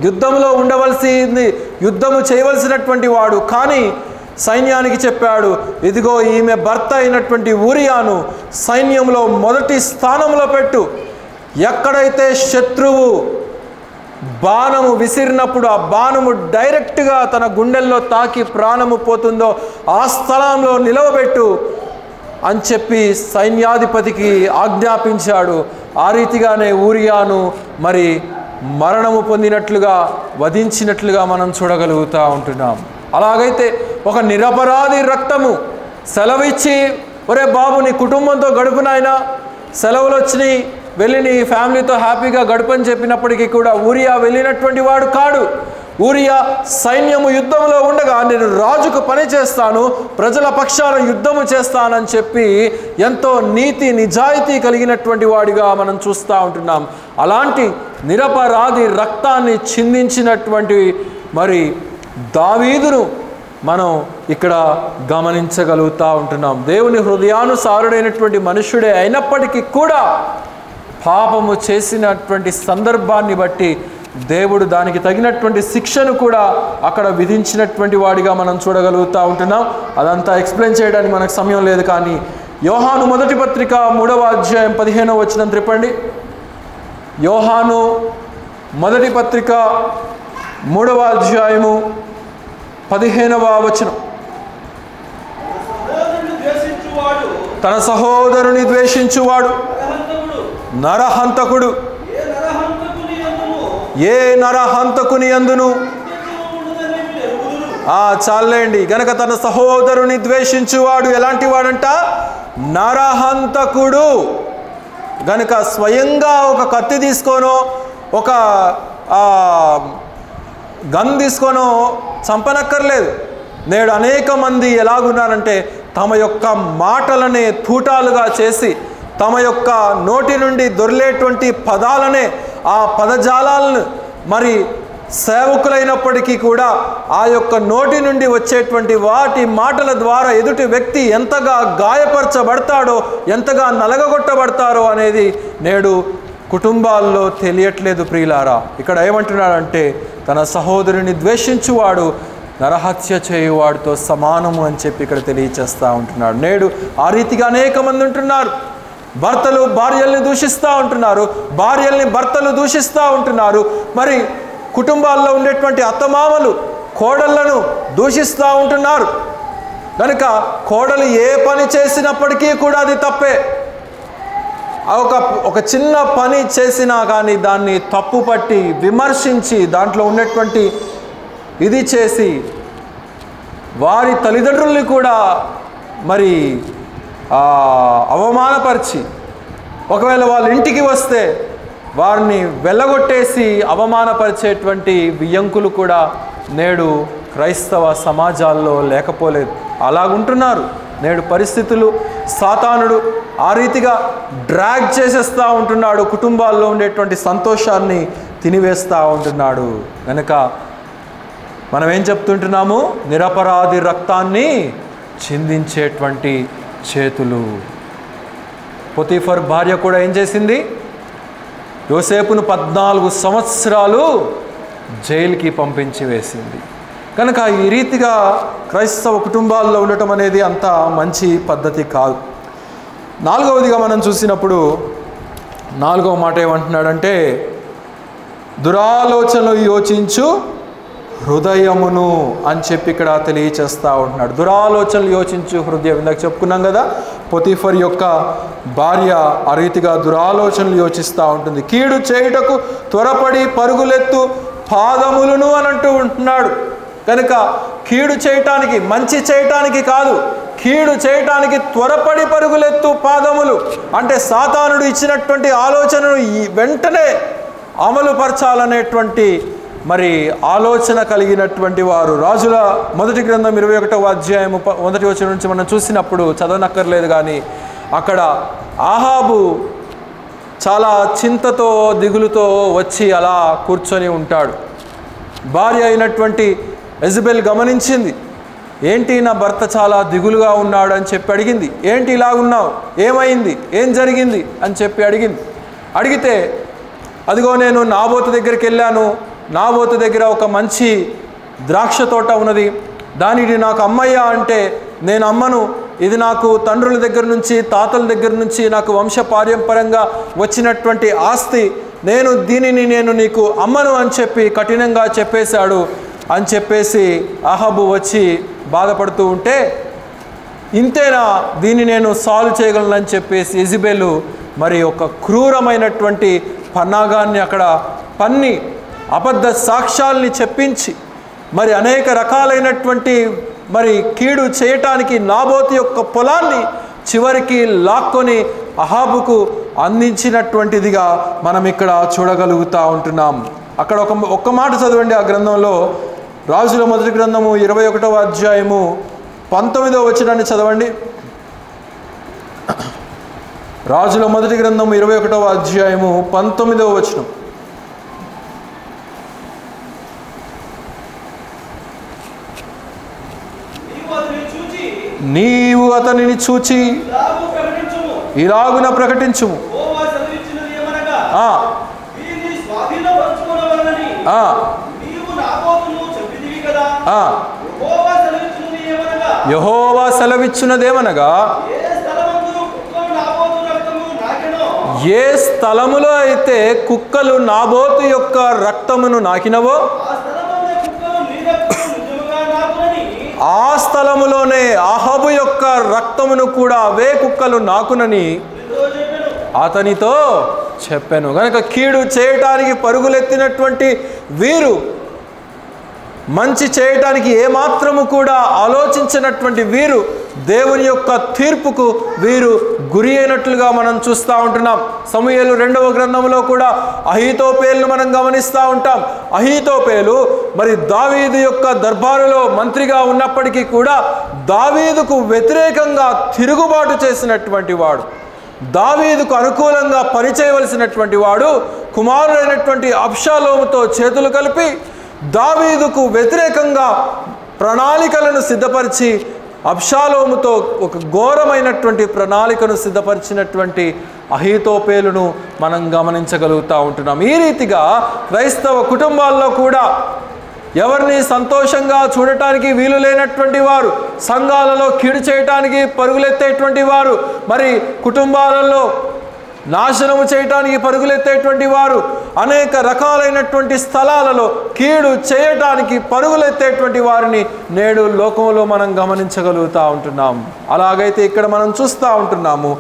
యుద్ధంలో ఉండవలసింది, యుద్ధము చేయవలసినటువంటి వాడు. కానీ సైన్యానికి చెప్పాడు, ఇదిగో ఈమె భర్త అయినటువంటి ఊరియాను సైన్యంలో మొదటి స్థానంలో పెట్టు. ఎక్కడైతే శత్రువు బాణము విసిరినప్పుడు ఆ బాణము డైరెక్ట్గా తన గుండెల్లో తాకి ప్రాణము పోతుందో ఆ స్థలంలో నిలవబెట్టు అని చెప్పి సైన్యాధిపతికి ఆజ్ఞాపించాడు. ఆ రీతిగానే ఊరియాను మరి మరణము పొందినట్లుగా వధించినట్లుగా మనం చూడగలుగుతూ ఉంటున్నాం. అలాగైతే ఒక నిరపరాధి రక్తము సెలవిచ్చి, ఒరే బాబు నీ కుటుంబంతో గడుపునైనా, సెలవులు వచ్చినాయి, వెళ్ళి నీ ఫ్యామిలీతో హ్యాపీగా గడుపని చెప్పినప్పటికీ కూడా ఊరియా వెళ్ళినటువంటి వాడు కాడు. ఊరియా సైన్యము యుద్ధంలో ఉండగా నేను రాజుకు పని చేస్తాను, ప్రజల పక్షాన యుద్ధము చేస్తానని చెప్పి ఎంతో నీతి నిజాయితీ కలిగినటువంటి వాడిగా మనం చూస్తూ ఉంటున్నాం. అలాంటి నిరపరాధి రక్తాన్ని చిందించినటువంటి మరి దావీదును మనం ఇక్కడ గమనించగలుగుతూ ఉంటున్నాం. దేవుని హృదయానుసారుడైనటువంటి మనుష్యుడే అయినప్పటికీ కూడా పాపము చేసినటువంటి సందర్భాన్ని బట్టి దేవుడు దానికి తగినటువంటి శిక్షను కూడా అక్కడ విధించినటువంటి వాడిగా మనం చూడగలుగుతూ ఉంటున్నాం. అదంతా ఎక్స్ప్లెయిన్ చేయడానికి మనకు సమయం లేదు. కానీ యోహాను మొదటి పత్రిక 3వ అధ్యాయం 15వ వచనం త్రిప్పండి. యోహాను మొదటి పత్రిక 3వ అధ్యాయము 15వ వచనం. తన సహోదరుని ద్వేషించువాడు నరహంతకుడు, ఏ నరహంతకుని యందును చాలండి. గనక తన సహోదరుని ద్వేషించువాడు ఎలాంటి వాడంట? నరహంతకుడు. గనక స్వయంగా ఒక కత్తి తీసుకోనో ఒక గన్ తీసుకోనో చంపనక్కర్లేదు. నేడు అనేక మంది ఎలాగున్నారంటే తమ యొక్క మాటలనే తూటాలుగా చేసి తమ యొక్క నోటి నుండి దొరిలేటువంటి పదాలనే ఆ పదజాలాలను మరి సేవకులైనప్పటికీ కూడా ఆ యొక్క నోటి నుండి వచ్చేటువంటి వాటి మాటల ద్వారా ఎదుటి వ్యక్తి ఎంతగా గాయపరచబడతాడో, ఎంతగా నలగగొట్టబడతారో అనేది నేడు కుటుంబాల్లో తెలియట్లేదు ప్రియులారా. ఇక్కడ ఏమంటున్నాడంటే తన సహోదరుని ద్వేషించువాడు నరహత్య చేయువాడితో సమానము అని చెప్పి ఇక్కడ తెలియచేస్తూ ఉంటున్నాడు. నేడు ఆ రీతిగా అనేక మంది ఉంటున్నారు. భర్తలు భార్యల్ని దూషిస్తూ ఉంటున్నారు, భార్యల్ని భర్తలు దూషిస్తూ ఉంటున్నారు. మరి కుటుంబాల్లో ఉండేటువంటి అత్తమామలు కోడళ్లను దూషిస్తూ ఉంటున్నారు. కనుక కోడలు ఏ పని చేసినప్పటికీ కూడా అది తప్పే. ఒక చిన్న పని చేసినా కానీ దాన్ని తప్పు పట్టి విమర్శించి దాంట్లో ఉన్నటువంటి ఇది చేసి వారి తల్లిదండ్రుల్ని కూడా మరి అవమానపరిచి, ఒకవేళ వాళ్ళ ఇంటికి వస్తే వారిని వెళ్ళగొట్టేసి అవమానపరిచేటువంటి వియ్యంకులు కూడా నేడు క్రైస్తవ సమాజాల్లో లేకపోలేదు. అలాగుంటున్నారు నేడు పరిస్థితులు. సాతానుడు ఆ రీతిగా డ్రాగ్ చేసేస్తూ ఉంటున్నాడు, కుటుంబాల్లో ఉండేటువంటి సంతోషాన్ని తినివేస్తూ ఉంటున్నాడు. కనుక మనం ఏం చెప్తుంటున్నాము? నిరపరాధి రక్తాన్ని చిందించేటువంటి చేతులు. పొతీఫర్ భార్య కూడా ఏం చేసింది? యోసేపును 14 సంవత్సరాలు జైలుకి పంపించి వేసింది. కనుక ఈ రీతిగా క్రైస్తవ కుటుంబాల్లో ఉండటం అనేది అంత మంచి పద్ధతి కాదు. 4వదిగా మనం చూసినప్పుడు 4వ మాట ఏమంటున్నాడంటే, దురాలోచనలు యోచించు హృదయమును అని చెప్పి ఇక్కడ తెలియచేస్తూ ఉంటున్నాడు. దురాలోచనలు యోచించు హృదయం. ఇందాక చెప్పుకున్నాం కదా, పొతీఫర్ యొక్క భార్య ఆ రీతిగా దురాలోచనలు యోచిస్తూ ఉంటుంది. కీడు చేయుటకు త్వరపడి పరుగులెత్తు పాదములను అని అంటూ ఉంటున్నాడు. కనుక కీడు చేయటానికి, మంచి చేయటానికి కాదు, కీడు చేయటానికి త్వరపడి పరుగులెత్తు పాదములు అంటే సాతానుడు ఇచ్చినటువంటి ఆలోచనను వెంటనే అమలుపరచాలనేటువంటి మరి ఆలోచన కలిగినటువంటి వారు. రాజుల మొదటి గ్రంథం 21వ అధ్యాయము 1వ వచనం నుంచి మనం చూసినప్పుడు చదవనక్కర్లేదు, కానీ అక్కడ ఆహాబు చాలా చింతతో దిగులుతో వచ్చి అలా కూర్చొని ఉంటాడు. భార్య అయినటువంటి యెజబెల్ గమనించింది. ఏంటి నా భర్త చాలా దిగులుగా ఉన్నాడు అని చెప్పి అడిగింది. ఏంటి ఇలా ఉన్నావు, ఏమైంది, ఏం జరిగింది అని చెప్పి అడిగితే, అదిగో నేను నాబోతు దగ్గరికి వెళ్ళాను, నాబోతు దగ్గర ఒక మంచి ద్రాక్ష తోట ఉన్నది, దానిని నాకు అమ్మయ్యా అంటే నేను అమ్మను, ఇది నాకు తండ్రుల దగ్గర నుంచి తాతల దగ్గర నుంచి నాకు వంశపారంపర్యంగా వచ్చినటువంటి ఆస్తి, దీనిని నేను నీకు అమ్మను అని చెప్పి కఠినంగా చెప్పేశాడు అని చెప్పేసి ఆహాబు వచ్చి బాధపడుతూ ఉంటే, ఇంతేనా, దీన్ని నేను సాల్వ్ చేయగలనని చెప్పేసి యెజబెలు మరి ఒక క్రూరమైనటువంటి పన్నాగాన్ని అక్కడ పన్ని అబద్ధ సాక్ష్యాల్ని చెప్పించి మరి అనేక రకాలైనటువంటి మరి కీడు చేయటానికి నాబోతు యొక్క పొలాన్ని చివరికి లాక్కొని అహాబుకు అందించినటువంటిదిగా మనం ఇక్కడ చూడగలుగుతూ ఉంటున్నాం. అక్కడ ఒక్క మాట చదవండి ఆ గ్రంథంలో, రాజుల మొదటి గ్రంథము 21వ అధ్యాయము 19వ వచనాన్ని చదవండి. రాజుల మొదటి గ్రంథము 21వ అధ్యాయము 19వ వచనం. నీవు అతనిని చూచి ఇలాగున ప్రకటించుము, యెహోవా సెలవిచ్చున్నదేమనగా, ఏ స్థలములో అయితే కుక్కలు నాబోతు యొక్క రక్తమును నాకినవో ఆ స్థలములోనే అహాబు యొక్క రక్తమును కూడా అవే కుక్కలు నాకునని అతనితో చెప్పాను. కనుక కీడు చేయటానికి పరుగులెత్తినటువంటి వీరు, మంచి చేయటానికి ఏమాత్రము కూడా ఆలోచించినటువంటి వీరు, దేవుని యొక్క తీర్పుకు వీరు గురి అయినట్లుగా మనం చూస్తూ ఉంటున్నాం. సమూయేలు 2వ గ్రంథంలో కూడా అహీతోపేలును మనం గమనిస్తూ ఉంటాం. అహీతోపేలు మరి దావీదు యొక్క దర్బారులో మంత్రిగా ఉన్నప్పటికీ కూడా దావీదుకు వ్యతిరేకంగా తిరుగుబాటు చేసినటువంటి వాడు, దావీదుకు అనుకూలంగా పనిచేయవలసినటువంటి వాడు, కుమారుడైనటువంటి అబ్షాలోముతో చేతులు కలిపి దావీదుకు వ్యతిరేకంగా ప్రణాళికలను సిద్ధపరిచి అబ్షాలోముతో ఒక ఘోరమైనటువంటి ప్రణాళికను సిద్ధపరిచినటువంటి అహీతోపేలును మనం గమనించగలుగుతూ ఉంటున్నాం. ఈ రీతిగా క్రైస్తవ కుటుంబాల్లో కూడా ఎవరిని సంతోషంగా చూడటానికి వీలు లేనటువంటి వారు, సంఘాలలో కీడు చేయటానికి పరుగులెత్తేటువంటి వారు, మరి కుటుంబాలలో నాశనము చేయటానికి పరుగులెత్తేటువంటి వారు, అనేక రకాలైనటువంటి స్థలాలలో కీడు చేయటానికి పరుగులెత్తేటువంటి వారిని నేడు లోకంలో మనం గమనించగలుగుతూ ఉంటున్నాం. అలాగైతే ఇక్కడ మనం చూస్తూ ఉంటున్నాము.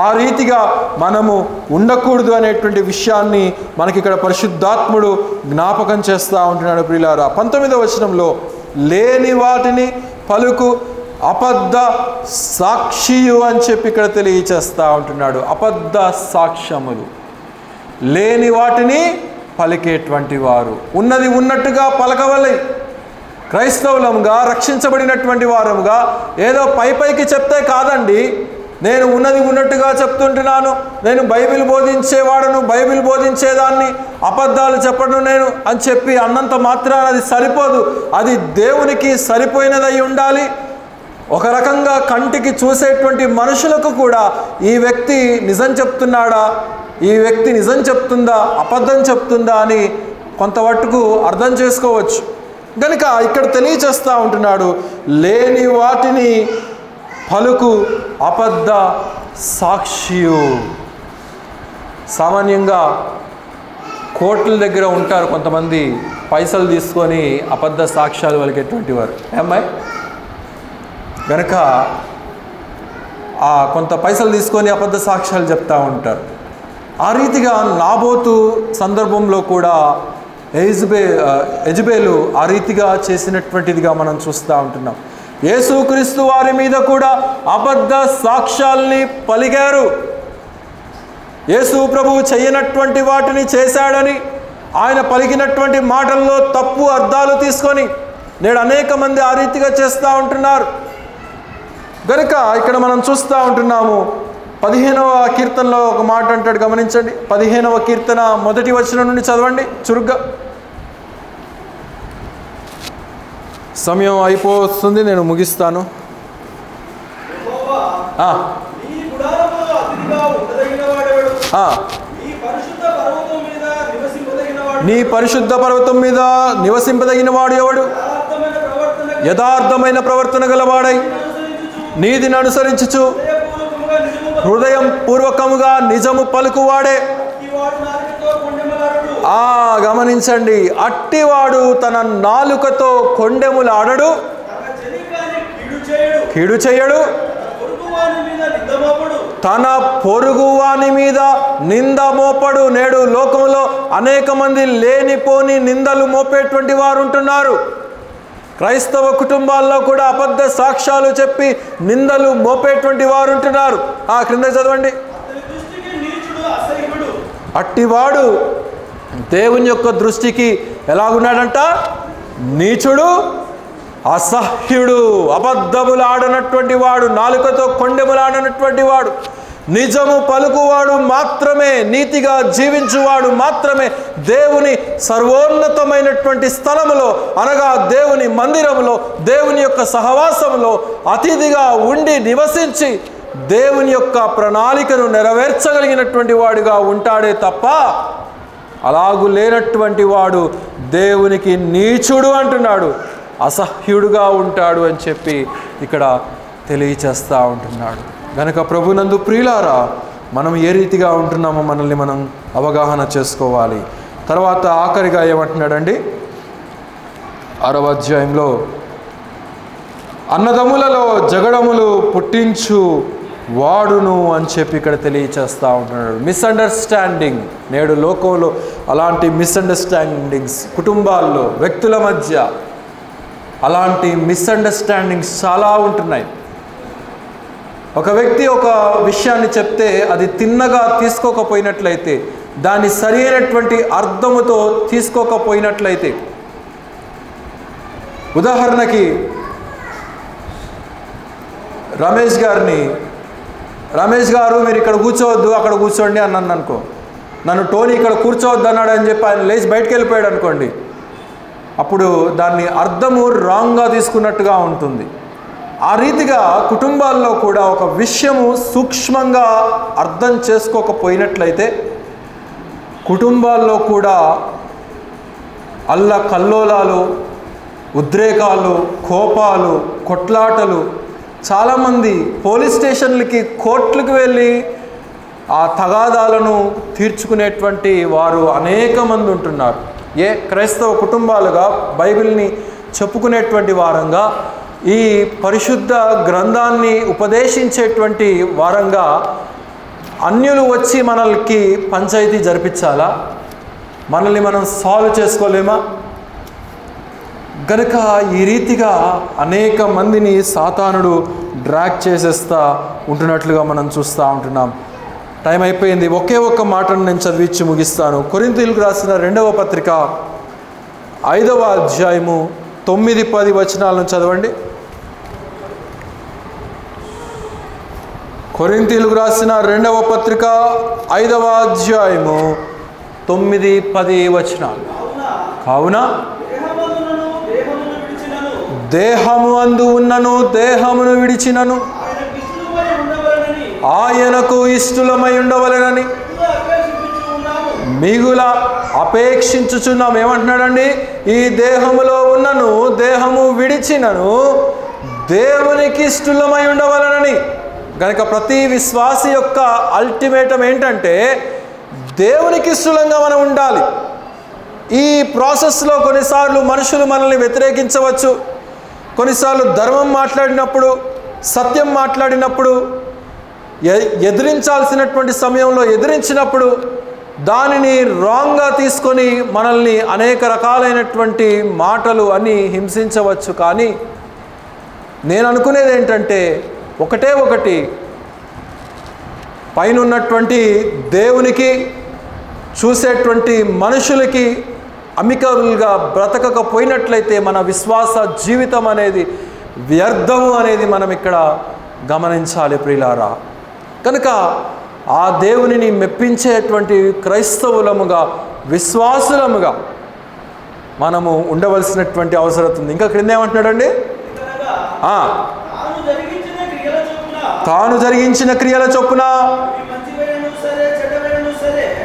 ఆ రీతిగా మనము ఉండకూడదు అనేటువంటి విషయాన్ని మనకి ఇక్కడ పరిశుద్ధాత్ముడు జ్ఞాపకం చేస్తూ ఉంటున్నాడు. ప్రియులారా, 19వ వచనంలో లేని వాటిని పలుకు అబద్ధ సాక్షియు అని చెప్పి ఇక్కడ తెలియచేస్తూ ఉంటున్నాడు. అబద్ధ సాక్ష్యములు, లేని వాటిని పలికేటువంటి వారు, ఉన్నది ఉన్నట్టుగా పలకవలై క్రైస్తవులంగా రక్షించబడినటువంటి వారముగా ఏదో పైకి చెప్తే కాదండి, నేను ఉన్నది ఉన్నట్టుగా చెప్తుంటున్నాను, నేను బైబిల్ బోధించేవాడను, బైబిల్ బోధించేదాన్ని, అబద్ధాలు చెప్పను నేను అని చెప్పి అన్నంత మాత్రాన అది సరిపోదు. అది దేవునికి సరిపోయినదై ఉండాలి. ఒక రకంగా కంటికి చూసేటువంటి మనుషులకు కూడా ఈ వ్యక్తి నిజం చెప్తున్నాడా, ఈ వ్యక్తి నిజం చెప్తుందా, అబద్ధం చెప్తుందా అని కొంతవరకు అర్థం చేసుకోవచ్చు. కనుక ఇక్కడ తెలియచేస్తూ ఉంటున్నాడు, లేని వాటిని పలుకు అబద్ధ సాక్షియు. సామాన్యంగా కోర్టుల దగ్గర ఉంటారు కొంతమంది, పైసలు తీసుకొని అబద్ధ సాక్ష్యాలు పలికేటువంటి వారు. ఏమ్మాయి కనుక కొంత పైసలు తీసుకొని అబద్ధ సాక్ష్యాలు చెప్తూ ఉంటారు. ఆ రీతిగా నాబోతు సందర్భంలో కూడా యెజబేలు ఆ రీతిగా చేసినటువంటిదిగా మనం చూస్తూ ఉంటున్నాం. యేసుక్రీస్తు వారి మీద కూడా అబద్ధ సాక్ష్యాల్ని పలికారు. యేసు ప్రభువు చేయనటువంటి వాటిని చేశాడని, ఆయన పలికినటువంటి మాటల్లో తప్పు అర్థాలు తీసుకొని నేడు అనేక మంది ఆ రీతిగా చేస్తూ ఉంటున్నారు. కనుక ఇక్కడ మనం చూస్తూ ఉంటున్నాము. 15వ కీర్తనలో ఒక మాట అంటాడు, గమనించండి. 15వ కీర్తన 1వ వచనం నుండి చదవండి చురుగ్గా. సమయం అయిపోతుంది, నేను ముగిస్తాను. నీ పరిశుద్ధ పర్వతం మీద నివసింపదగిన వాడు ఎవడు? యథార్థమైన ప్రవర్తన గలవాడై నీతిని అనుసరించుచు హృదయం పూర్వకముగా నిజము పలుకువాడే. గమనించండి, అట్టివాడు తన నాలుకతో కొండెములాడడు, కీడు చేయడు, తన పొరుగువాని మీద నింద మోపడు. నేడు లోకంలో అనేక మంది లేనిపోని నిందలు మోపేటువంటి వారు ఉంటున్నారు. క్రైస్తవ కుటుంబాల్లో కూడా అబద్ధ సాక్ష్యాలు చెప్పి నిందలు మోపేటువంటి వారు ఉంటున్నారు. క్రింద చదవండి. అట్టివాడు దేవుని యొక్క దృష్టికి ఎలాగున్నాడంట? నీచుడు, అసహ్యుడు, అబద్ధములు ఆడనటువంటి వాడు, నాలుకతో కొండెములాడనటువంటి వాడు, నిజము పలుకువాడు మాత్రమే, నీతిగా జీవించువాడు మాత్రమే దేవుని సర్వోన్నతమైనటువంటి స్థలములో అనగా దేవుని మందిరములో, దేవుని యొక్క సహవాసంలో అతిథిగా ఉండి నివసించి దేవుని యొక్క ప్రణాళికను నెరవేర్చగలిగినటువంటి వాడుగా ఉంటాడే తప్ప అలాగు లేనటువంటి వాడు దేవునికి నీచుడు అంటున్నాడు, అసహ్యుడుగా ఉంటాడు అని చెప్పి ఇక్కడ తెలియచేస్తూ ఉంటున్నాడు. గనక ప్రభునందు ప్రియులారా, మనం ఏ రీతిగా ఉంటున్నామో మనల్ని మనం అవగాహన చేసుకోవాలి. తర్వాత ఆఖరిగా ఏమంటున్నాడండి 6వ అధ్యాయంలో, అన్నదమ్ములలో జగడములు పుట్టించు వాడును అని చెప్పి ఇక్కడ తెలియచేస్తూ ఉంటున్నాడు. మిస్అండర్స్టాండింగ్, నేడు లోకంలో అలాంటి మిస్అండర్స్టాండింగ్స్ కుటుంబాల్లో, వ్యక్తుల మధ్య అలాంటి మిస్అండర్స్టాండింగ్స్ చాలా ఉంటున్నాయి. ఒక వ్యక్తి ఒక విషయాన్ని చెప్తే అది తిన్నగా తీసుకోకపోయినట్లయితే, దాన్ని సరి అయినటువంటి అర్థముతో తీసుకోకపోయినట్లయితే, ఉదాహరణకి రమేష్ గారు మీరు ఇక్కడ కూర్చోవద్దు అక్కడ కూర్చోండి అన్నాను అనుకో, నన్ను టోనీ ఇక్కడ కూర్చోవద్దు అన్నాడు అని చెప్పి ఆయన లేచి బయటకు వెళ్ళిపోయాడు అనుకోండి, అప్పుడు దాన్ని అర్థము రాంగ్గా తీసుకున్నట్టుగా ఉంటుంది. ఆ రీతిగా కుటుంబాల్లో కూడా ఒక విషయము సూక్ష్మంగా అర్థం చేసుకోకపోయినట్లయితే కుటుంబాల్లో కూడా అల్లకల్లోలాలు, ఉద్రేకాలు, కోపాలు, కొట్లాటలు, చాలామంది పోలీస్ స్టేషన్లకి, కోర్టులకు వెళ్ళి ఆ తగాదాలను తీర్చుకునేటువంటి వారు అనేక మంది ఉంటున్నారు. క్రైస్తవ కుటుంబాలుగా బైబిల్ని చెప్పుకునేటువంటి వారంగా, ఈ పరిశుద్ధ గ్రంథాన్ని ఉపదేశించేటువంటి వారంగా అన్యులు వచ్చి మనల్కి పంచాయతీ జరిపించాలా? మనల్ని మనం సాల్వ్ చేసుకోలేమా? గనుక ఈ రీతిగా అనేక మందిని సాతానుడు డ్రాగ్ చేసేస్తూ ఉంటున్నట్లుగా మనం చూస్తూ ఉంటున్నాం. టైం అయిపోయింది. ఒకే ఒక్క మాటను నేను చదివించి ముగిస్తాను. కొరింథీయులకు రాసిన 2వ పత్రిక 5వ అధ్యాయము 9-10 వచనాలను చదవండి. కొరింథీయులకు రాసిన 2వ పత్రిక 5వ అధ్యాయము 9-10 వచనాలు. కావున దేహము అందు ఉన్నను దేహమును విడిచినను ఆయనకు ఇష్టలమై ఉండవలెనని మిగుల అపేక్షించుచున్నాం. ఏమంటున్నాడండి? ఈ దేహములో ఉన్నను దేహము విడిచినను దేవునికి ఇష్టలమై ఉండవలనని. కనుక ప్రతి విశ్వాసి యొక్క అల్టిమేటం ఏంటంటే దేవునికి ఇష్టంగా మనం ఉండాలి. ఈ ప్రాసెస్లో కొన్నిసార్లు మనుషులు మనల్ని వ్యతిరేకించవచ్చు. కొన్నిసార్లు ధర్మం మాట్లాడినప్పుడు, సత్యం మాట్లాడినప్పుడు, ఎదిరించాల్సినటువంటి సమయంలో ఎదిరించినప్పుడు దానిని రాంగ్గా తీసుకొని మనల్ని అనేక రకాలైనటువంటి మాటలు అని హింసించవచ్చు. కానీ నేను అనుకునేది ఏంటంటే ఒకటే ఒకటి, పైన ఉన్నటువంటి దేవునికి చూసేటువంటి మనుషులకి అమికబుల్గా బ్రతకకపోయినట్లయితే మన విశ్వాస జీవితం అనేది వ్యర్థము అనేది మనం ఇక్కడ గమనించాలి ప్రియులారా. కనుక ఆ దేవునిని మెప్పించేటువంటి క్రైస్తవులముగా, విశ్వాసులముగా మనము ఉండవలసినటువంటి అవసరం ఉంది. ఇంకా క్రింద ఏమంటున్నాడండి? తాను జరిగించిన క్రియల చొప్పున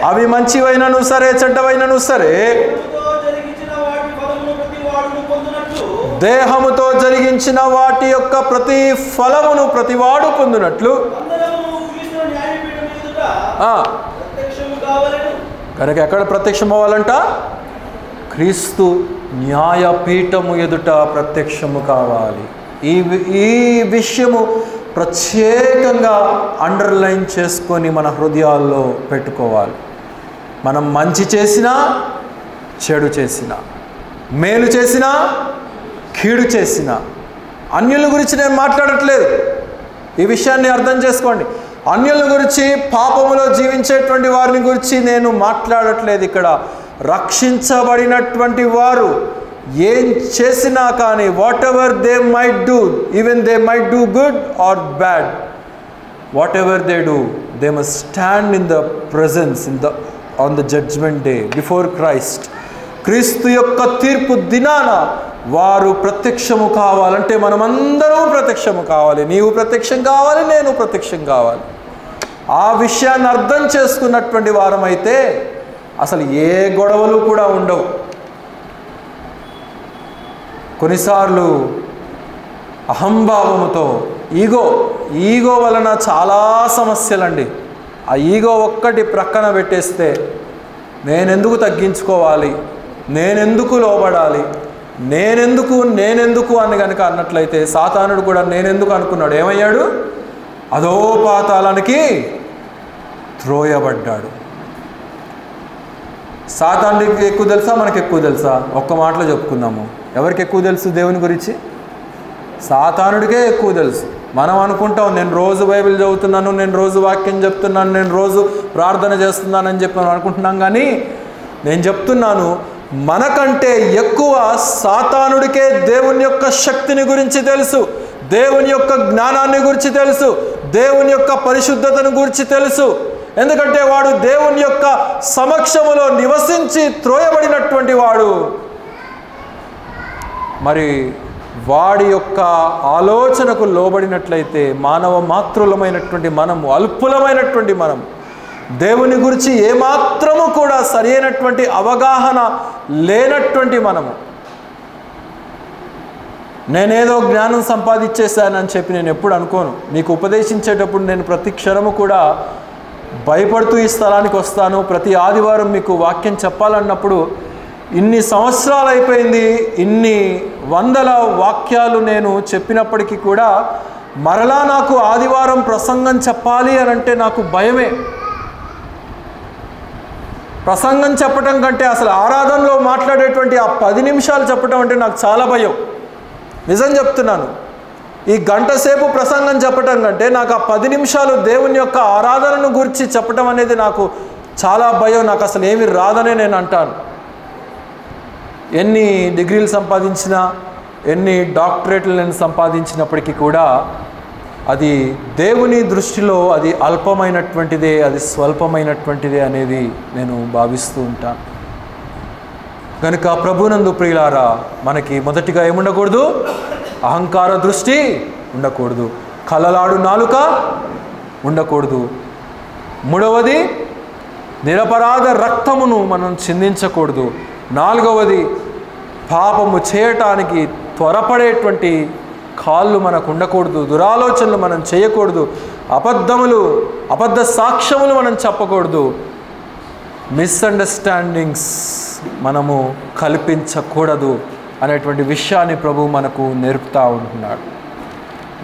అవి మంచివైనను సరే చెడ్డవైనను సరే దేహముతో జరిగించిన వాటి యొక్క ప్రతి ఫలమును ప్రతివాడు పొందినట్లు కనుక ఎక్కడ ప్రత్యక్షం అవ్వాలంట? క్రీస్తు న్యాయపీఠము ఎదుట ప్రత్యక్షము కావాలి. ఈ విషయము ప్రత్యేకంగా అండర్లైన్ చేసుకొని మన హృదయాల్లో పెట్టుకోవాలి. మనం మంచి చేసినా, చెడు చేసినా, మేలు చేసినా, కీడు చేసినా, అన్యుల గురించి నేను మాట్లాడట్లేదు. ఈ విషయాన్ని అర్థం చేసుకోండి. అన్యుల గురించి, పాపములో జీవించేటువంటి వారిని గురించి నేను మాట్లాడట్లేదు. ఇక్కడ రక్షించబడినటువంటి వారు ఏం చేసినా కానీ whatever they might do, even they might do good or bad, whatever they do, they must stand in the presence on the judgement day before Christ. క్రీస్తు యొక్క తీర్పు దినాన వారు ప్రత్యక్షము కావాలంటే మనమందరం ప్రత్యక్షము కావాలి. నీవు ప్రత్యక్షం కావాలి, నేను ప్రత్యక్షం కావాలి. ఆ విషయాన్ని అర్థం చేసుకున్నటువంటి వారమైతే అసలు ఏ గొడవలు కూడా ఉండవు. కొన్నిసార్లు అహంభావముతో ఈగో వలన చాలా సమస్యలండి. ఆ ఈగో ఒక్కటి ప్రక్కన పెట్టేస్తే నేనెందుకు తగ్గించుకోవాలి, నేనెందుకు లోబడాలి, నేనెందుకు అని కనుక అన్నట్లయితే సాతానుడు కూడా నేనెందుకు అనుకున్నాడు, ఏమయ్యాడు? అదో పాతాళానికి త్రోయబడ్డాడు. సాతానుడికి ఎక్కువ తెలుసా, మనకి ఎక్కువ తెలుసా? ఒక్క మాటలో చెప్పుకుందాము. ఎవరికి ఎక్కువ తెలుసు దేవుని గురించి? సాతానుడికే ఎక్కువ తెలుసు. మనం అనుకుంటాం నేను రోజు బైబిల్ చదువుతున్నాను, నేను రోజు వాక్యం చెప్తున్నాను, నేను రోజు ప్రార్థన చేస్తున్నానని చెప్పి మనం అనుకుంటున్నాం. కానీ నేను చెప్తున్నాను, మనకంటే ఎక్కువ సాతానుడికే దేవుని యొక్క శక్తిని గురించి తెలుసు, దేవుని యొక్క జ్ఞానాన్ని గురించి తెలుసు, దేవుని యొక్క పరిశుద్ధతను గురించి తెలుసు. ఎందుకంటే వాడు దేవుని యొక్క సమక్షములో నివసించి త్రోయబడినటువంటి వాడు. మరి వాడి యొక్క ఆలోచనకు లోబడినట్లయితే మానవ మాతృలమైనటువంటి మనము, అల్పులమైనటువంటి మనం, దేవుని గురించి ఏమాత్రము కూడా సరైనటువంటి అవగాహన లేనటువంటి మనము, నేనేదో జ్ఞానం సంపాదించేశానని చెప్పి నేను ఎప్పుడు అనుకోను. మీకు ఉపదేశించేటప్పుడు నేను ప్రతి క్షణము కూడా భయపడుతూ ఈ స్థలానికి వస్తాను. ప్రతి ఆదివారం మీకు వాక్యం చెప్పాలన్నప్పుడు ఇన్ని సంవత్సరాలు అయిపోయింది, ఇన్ని వందల వాక్యాలు నేను చెప్పినప్పటికీ కూడా మరలా నాకు ఆదివారం ప్రసంగం చెప్పాలి అని అంటే నాకు భయమే. ప్రసంగం చెప్పటం కంటే అసలు ఆరాధనలో మాట్లాడేటువంటి ఆ 10 నిమిషాలు చెప్పటం అంటే నాకు చాలా భయం. నిజం చెప్తున్నాను. ఈ గంట సేపు ప్రసంగం చెప్పటం కంటే నాకు ఆ 10 నిమిషాలు దేవుని యొక్క ఆరాధనను గురించి చెప్పటం అనేది నాకు చాలా భయం. నాకు అసలు ఏమి రాదనే నేను అంటాను. ఎన్ని డిగ్రీలు సంపాదించినా, ఎన్ని డాక్టరేట్లు నేను సంపాదించినప్పటికీ కూడా అది దేవుని దృష్టిలో అది అల్పమైనటువంటిదే, అది స్వల్పమైనటువంటిదే అనేది నేను భావిస్తూ ఉంటాను. కనుక ప్రభునందు ప్రియులారా, మనకి మొదటిగా ఏముండకూడదు? అహంకార దృష్టి ఉండకూడదు, కలలాడు నాలుక ఉండకూడదు. మూడవది, నిరపరాధ రక్తమును మనం చిందించకూడదు. నాలుగవది, పాపము చేయటానికి త్వరపడేటువంటి కాళ్ళు మనకు ఉండకూడదు, దురాలోచనలు మనం చేయకూడదు, అబద్ధ సాక్ష్యములు మనం చెప్పకూడదు, మిస్అండర్స్టాండింగ్స్ మనము కల్పించకూడదు అనేటువంటి విషయాన్ని ప్రభు మనకు నేర్పుతూ ఉంటున్నాడు.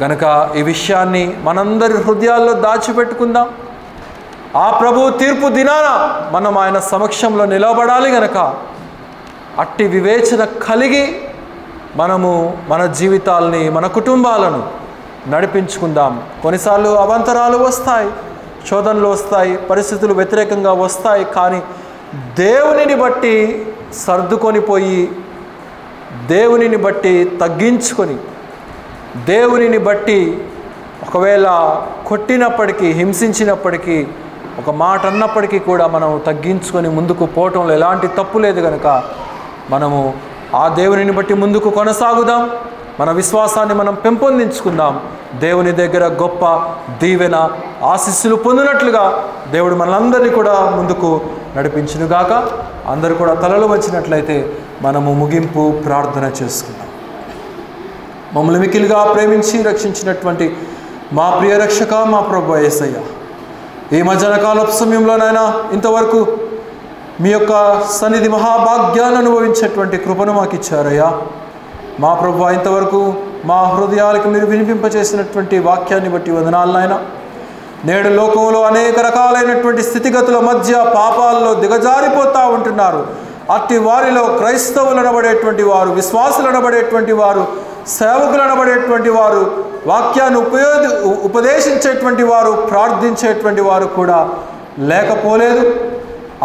గనక ఈ విషయాన్ని మనందరి హృదయాల్లో దాచిపెట్టుకుందాం. ఆ ప్రభు తీర్పు దినాన మనం ఆయన సమక్షంలో నిలబడాలి. గనక అట్టి వివేచన కలిగి మనము మన జీవితాలని, మన కుటుంబాలను నడిపించుకుందాం. కొన్నిసార్లు అవాంతరాలు వస్తాయి, శోధనలు వస్తాయి, పరిస్థితులు వ్యతిరేకంగా వస్తాయి. కానీ దేవునిని బట్టి సర్దుకొని పోయి, దేవునిని బట్టి తగ్గించుకొని, దేవునిని బట్టి ఒకవేళ కొట్టినప్పటికీ, హింసించినప్పటికీ, ఒక మాట అన్నప్పటికీ కూడా మనం తగ్గించుకొని ముందుకు పోవటంలో ఎలాంటి తప్పు లేదు. కనుక మనము ఆ దేవునిని బట్టి ముందుకు కొనసాగుదాం. మన విశ్వాసాన్ని మనం పెంపొందించుకుందాం. దేవుని దగ్గర గొప్ప దీవెన, ఆశీస్సులు పొందినట్లుగా దేవుడు మనందరినీ కూడా ముందుకు నడిపించునుగాక. అందరూ కూడా తలలు వచ్చినట్లయితే మనము ముగింపు ప్రార్థన చేసుకుందాం. మమ్మల్ని మిక్కిలిగా ప్రేమించి రక్షించినటువంటి మా ప్రియ రక్షక, మా ప్రభు యేసయ్య, ఈ మధ్యాహ్న కాలపు సమయంలోనైనా ఇంతవరకు మీ యొక్క సన్నిధి మహాభాగ్యాన్ని అనుభవించేటువంటి కృపను మాకు ఇచ్చారయ్యా. మా ప్రభు, ఇంతవరకు మా హృదయాలకు మీరు వినిపింపచేసినటువంటి వాక్యాన్ని బట్టి వందనాలనైనా. నేడు లోకంలో అనేక రకాలైనటువంటి స్థితిగతుల మధ్య పాపాల్లో దిగజారిపోతూ ఉంటున్నారు. అట్టి వారిలో క్రైస్తవులు అనబడేటువంటి వారు, విశ్వాసులు అనబడేటువంటి వారు, సేవకులు అనబడేటువంటి వారు, వాక్యాన్ని ఉపదేశించేటువంటి వారు, ప్రార్థించేటువంటి వారు కూడా లేకపోలేదు.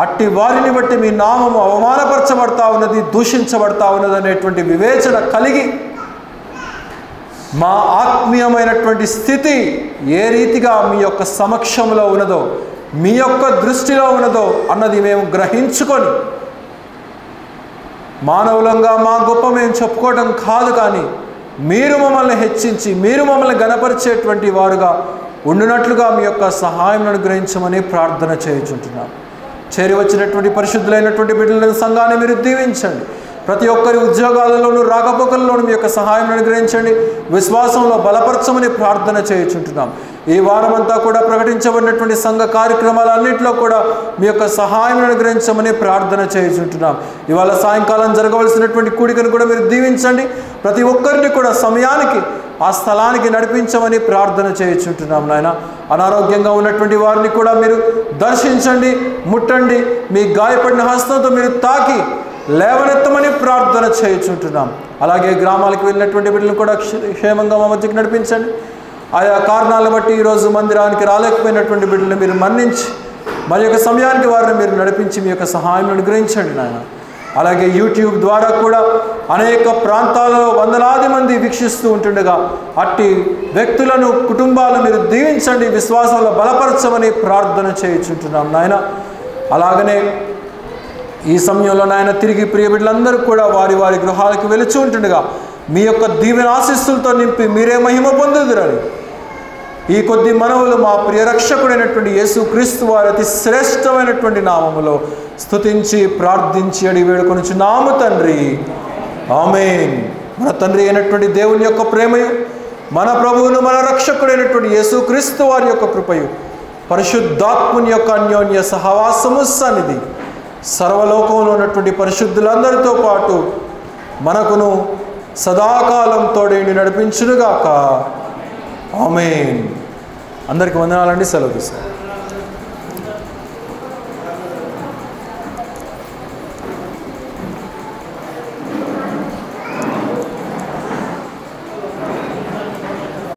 అట్టి వారిని బట్టి మీ నామము అవమానపరచబడతా ఉన్నది, దూషించబడతా ఉన్నది అనేటువంటి వివేచన కలిగి మా ఆత్మీయమైనటువంటి స్థితి ఏ రీతిగా మీ యొక్క సమక్షంలో ఉన్నదో, మీ యొక్క దృష్టిలో ఉన్నదో అన్నది మేము గ్రహించుకొని, మానవులంగా మా గొప్ప మేము చెప్పుకోవడం కాదు, కానీ మీరు మమ్మల్ని హెచ్చించి, మీరు మమ్మల్ని గణపరిచేటువంటి వారుగా ఉండునట్లుగా మీ యొక్క సహాయం అనుగ్రహించమని ప్రార్థన చేయుచుంటున్నాం. చేరి వచ్చినటువంటి పరిశుద్ధులైనటువంటి బిడ్డలను, సంఘాన్ని మీరు దీవించండి. ప్రతి ఒక్కరి ఉద్యోగాలలోనూ, రాకపోకల్లోనూ మీ యొక్క సహాయం అనుగ్రహించండి. విశ్వాసంలో బలపరచమని ప్రార్థన చేయుచుంటున్నాం. ఈ వారమంతా కూడా ప్రకటించబడినటువంటి సంఘ కార్యక్రమాలన్నింటిలో కూడా మీ యొక్క సహాయం అనుగ్రహించమని ప్రార్థన చేయుచుంటున్నాం. ఇవాళ సాయంకాలం జరగవలసినటువంటి కూడికను కూడా మీరు దీవించండి. ప్రతి ఒక్కరిని కూడా సమయానికి ఆ స్థలానికి నడిపించమని ప్రార్థన చేయుచుంటున్నాం. నాయన, అనారోగ్యంగా ఉన్నటువంటి వారిని కూడా మీరు దర్శించండి, ముట్టండి. మీ గాయపడిన హస్తంతో మీరు తాకి లేవనెత్తమని ప్రార్థన చేయుచుంటున్నాం. అలాగే గ్రామాలకు వెళ్ళినటువంటి బిడ్డలను కూడా క్షేమంగా మా మధ్యకి నడిపించండి. ఆయా కారణాలను బట్టి ఈరోజు మందిరానికి రాలేకపోయినటువంటి బిడ్డలను మీరు మన్నించి, మరి యొక్క సమయానికి వారిని మీరు నడిపించి మీ యొక్క సహాయం అనుగ్రహించండి నాయన. అలాగే యూట్యూబ్ ద్వారా కూడా అనేక ప్రాంతాలలో వందలాది మంది వీక్షిస్తూ ఉంటుండగా అట్టి వ్యక్తులను, కుటుంబాలను మీరు దీవించండి, విశ్వాసంలో బలపరచమని ప్రార్థన చేయుచుంటున్నాం నాయన. అలాగనే ఈ సమయంలో నాయన తిరిగి ప్రియ బిడ్డలందరూ కూడా వారి వారి గృహాలకు వెళుచూ ఉంటుండగా మీ యొక్క దీవెన ఆశీస్సులతో నింపి మీరే మహిమ పొందుదురని ఈ కొద్ది మనవులు మా ప్రియ రక్షకుడైనటువంటి యేసుక్రీస్తు వారి అతి శ్రేష్టమైనటువంటి నామములో స్తుతించి ప్రార్థించి అడిగి వేడుకొనుచున్నాము తండ్రి. ఆమేన్. మన తండ్రి అయినటువంటి దేవుని యొక్క ప్రేమయు, మన ప్రభువును మన రక్షకుడైనటువంటి యేసుక్రీస్తు వారి యొక్క కృపయు, పరిశుద్ధాత్ముని యొక్క అన్యోన్య సహవాసము సన్నిధి సర్వలోకంలో ఉన్నటువంటి పరిశుద్ధులందరితో పాటు మనకును సదాకాలం తోడేండి నడిపించునుగాక. ఆమేన్. అందరికీ వందనాలండి. సెలవు తీసుకోండి.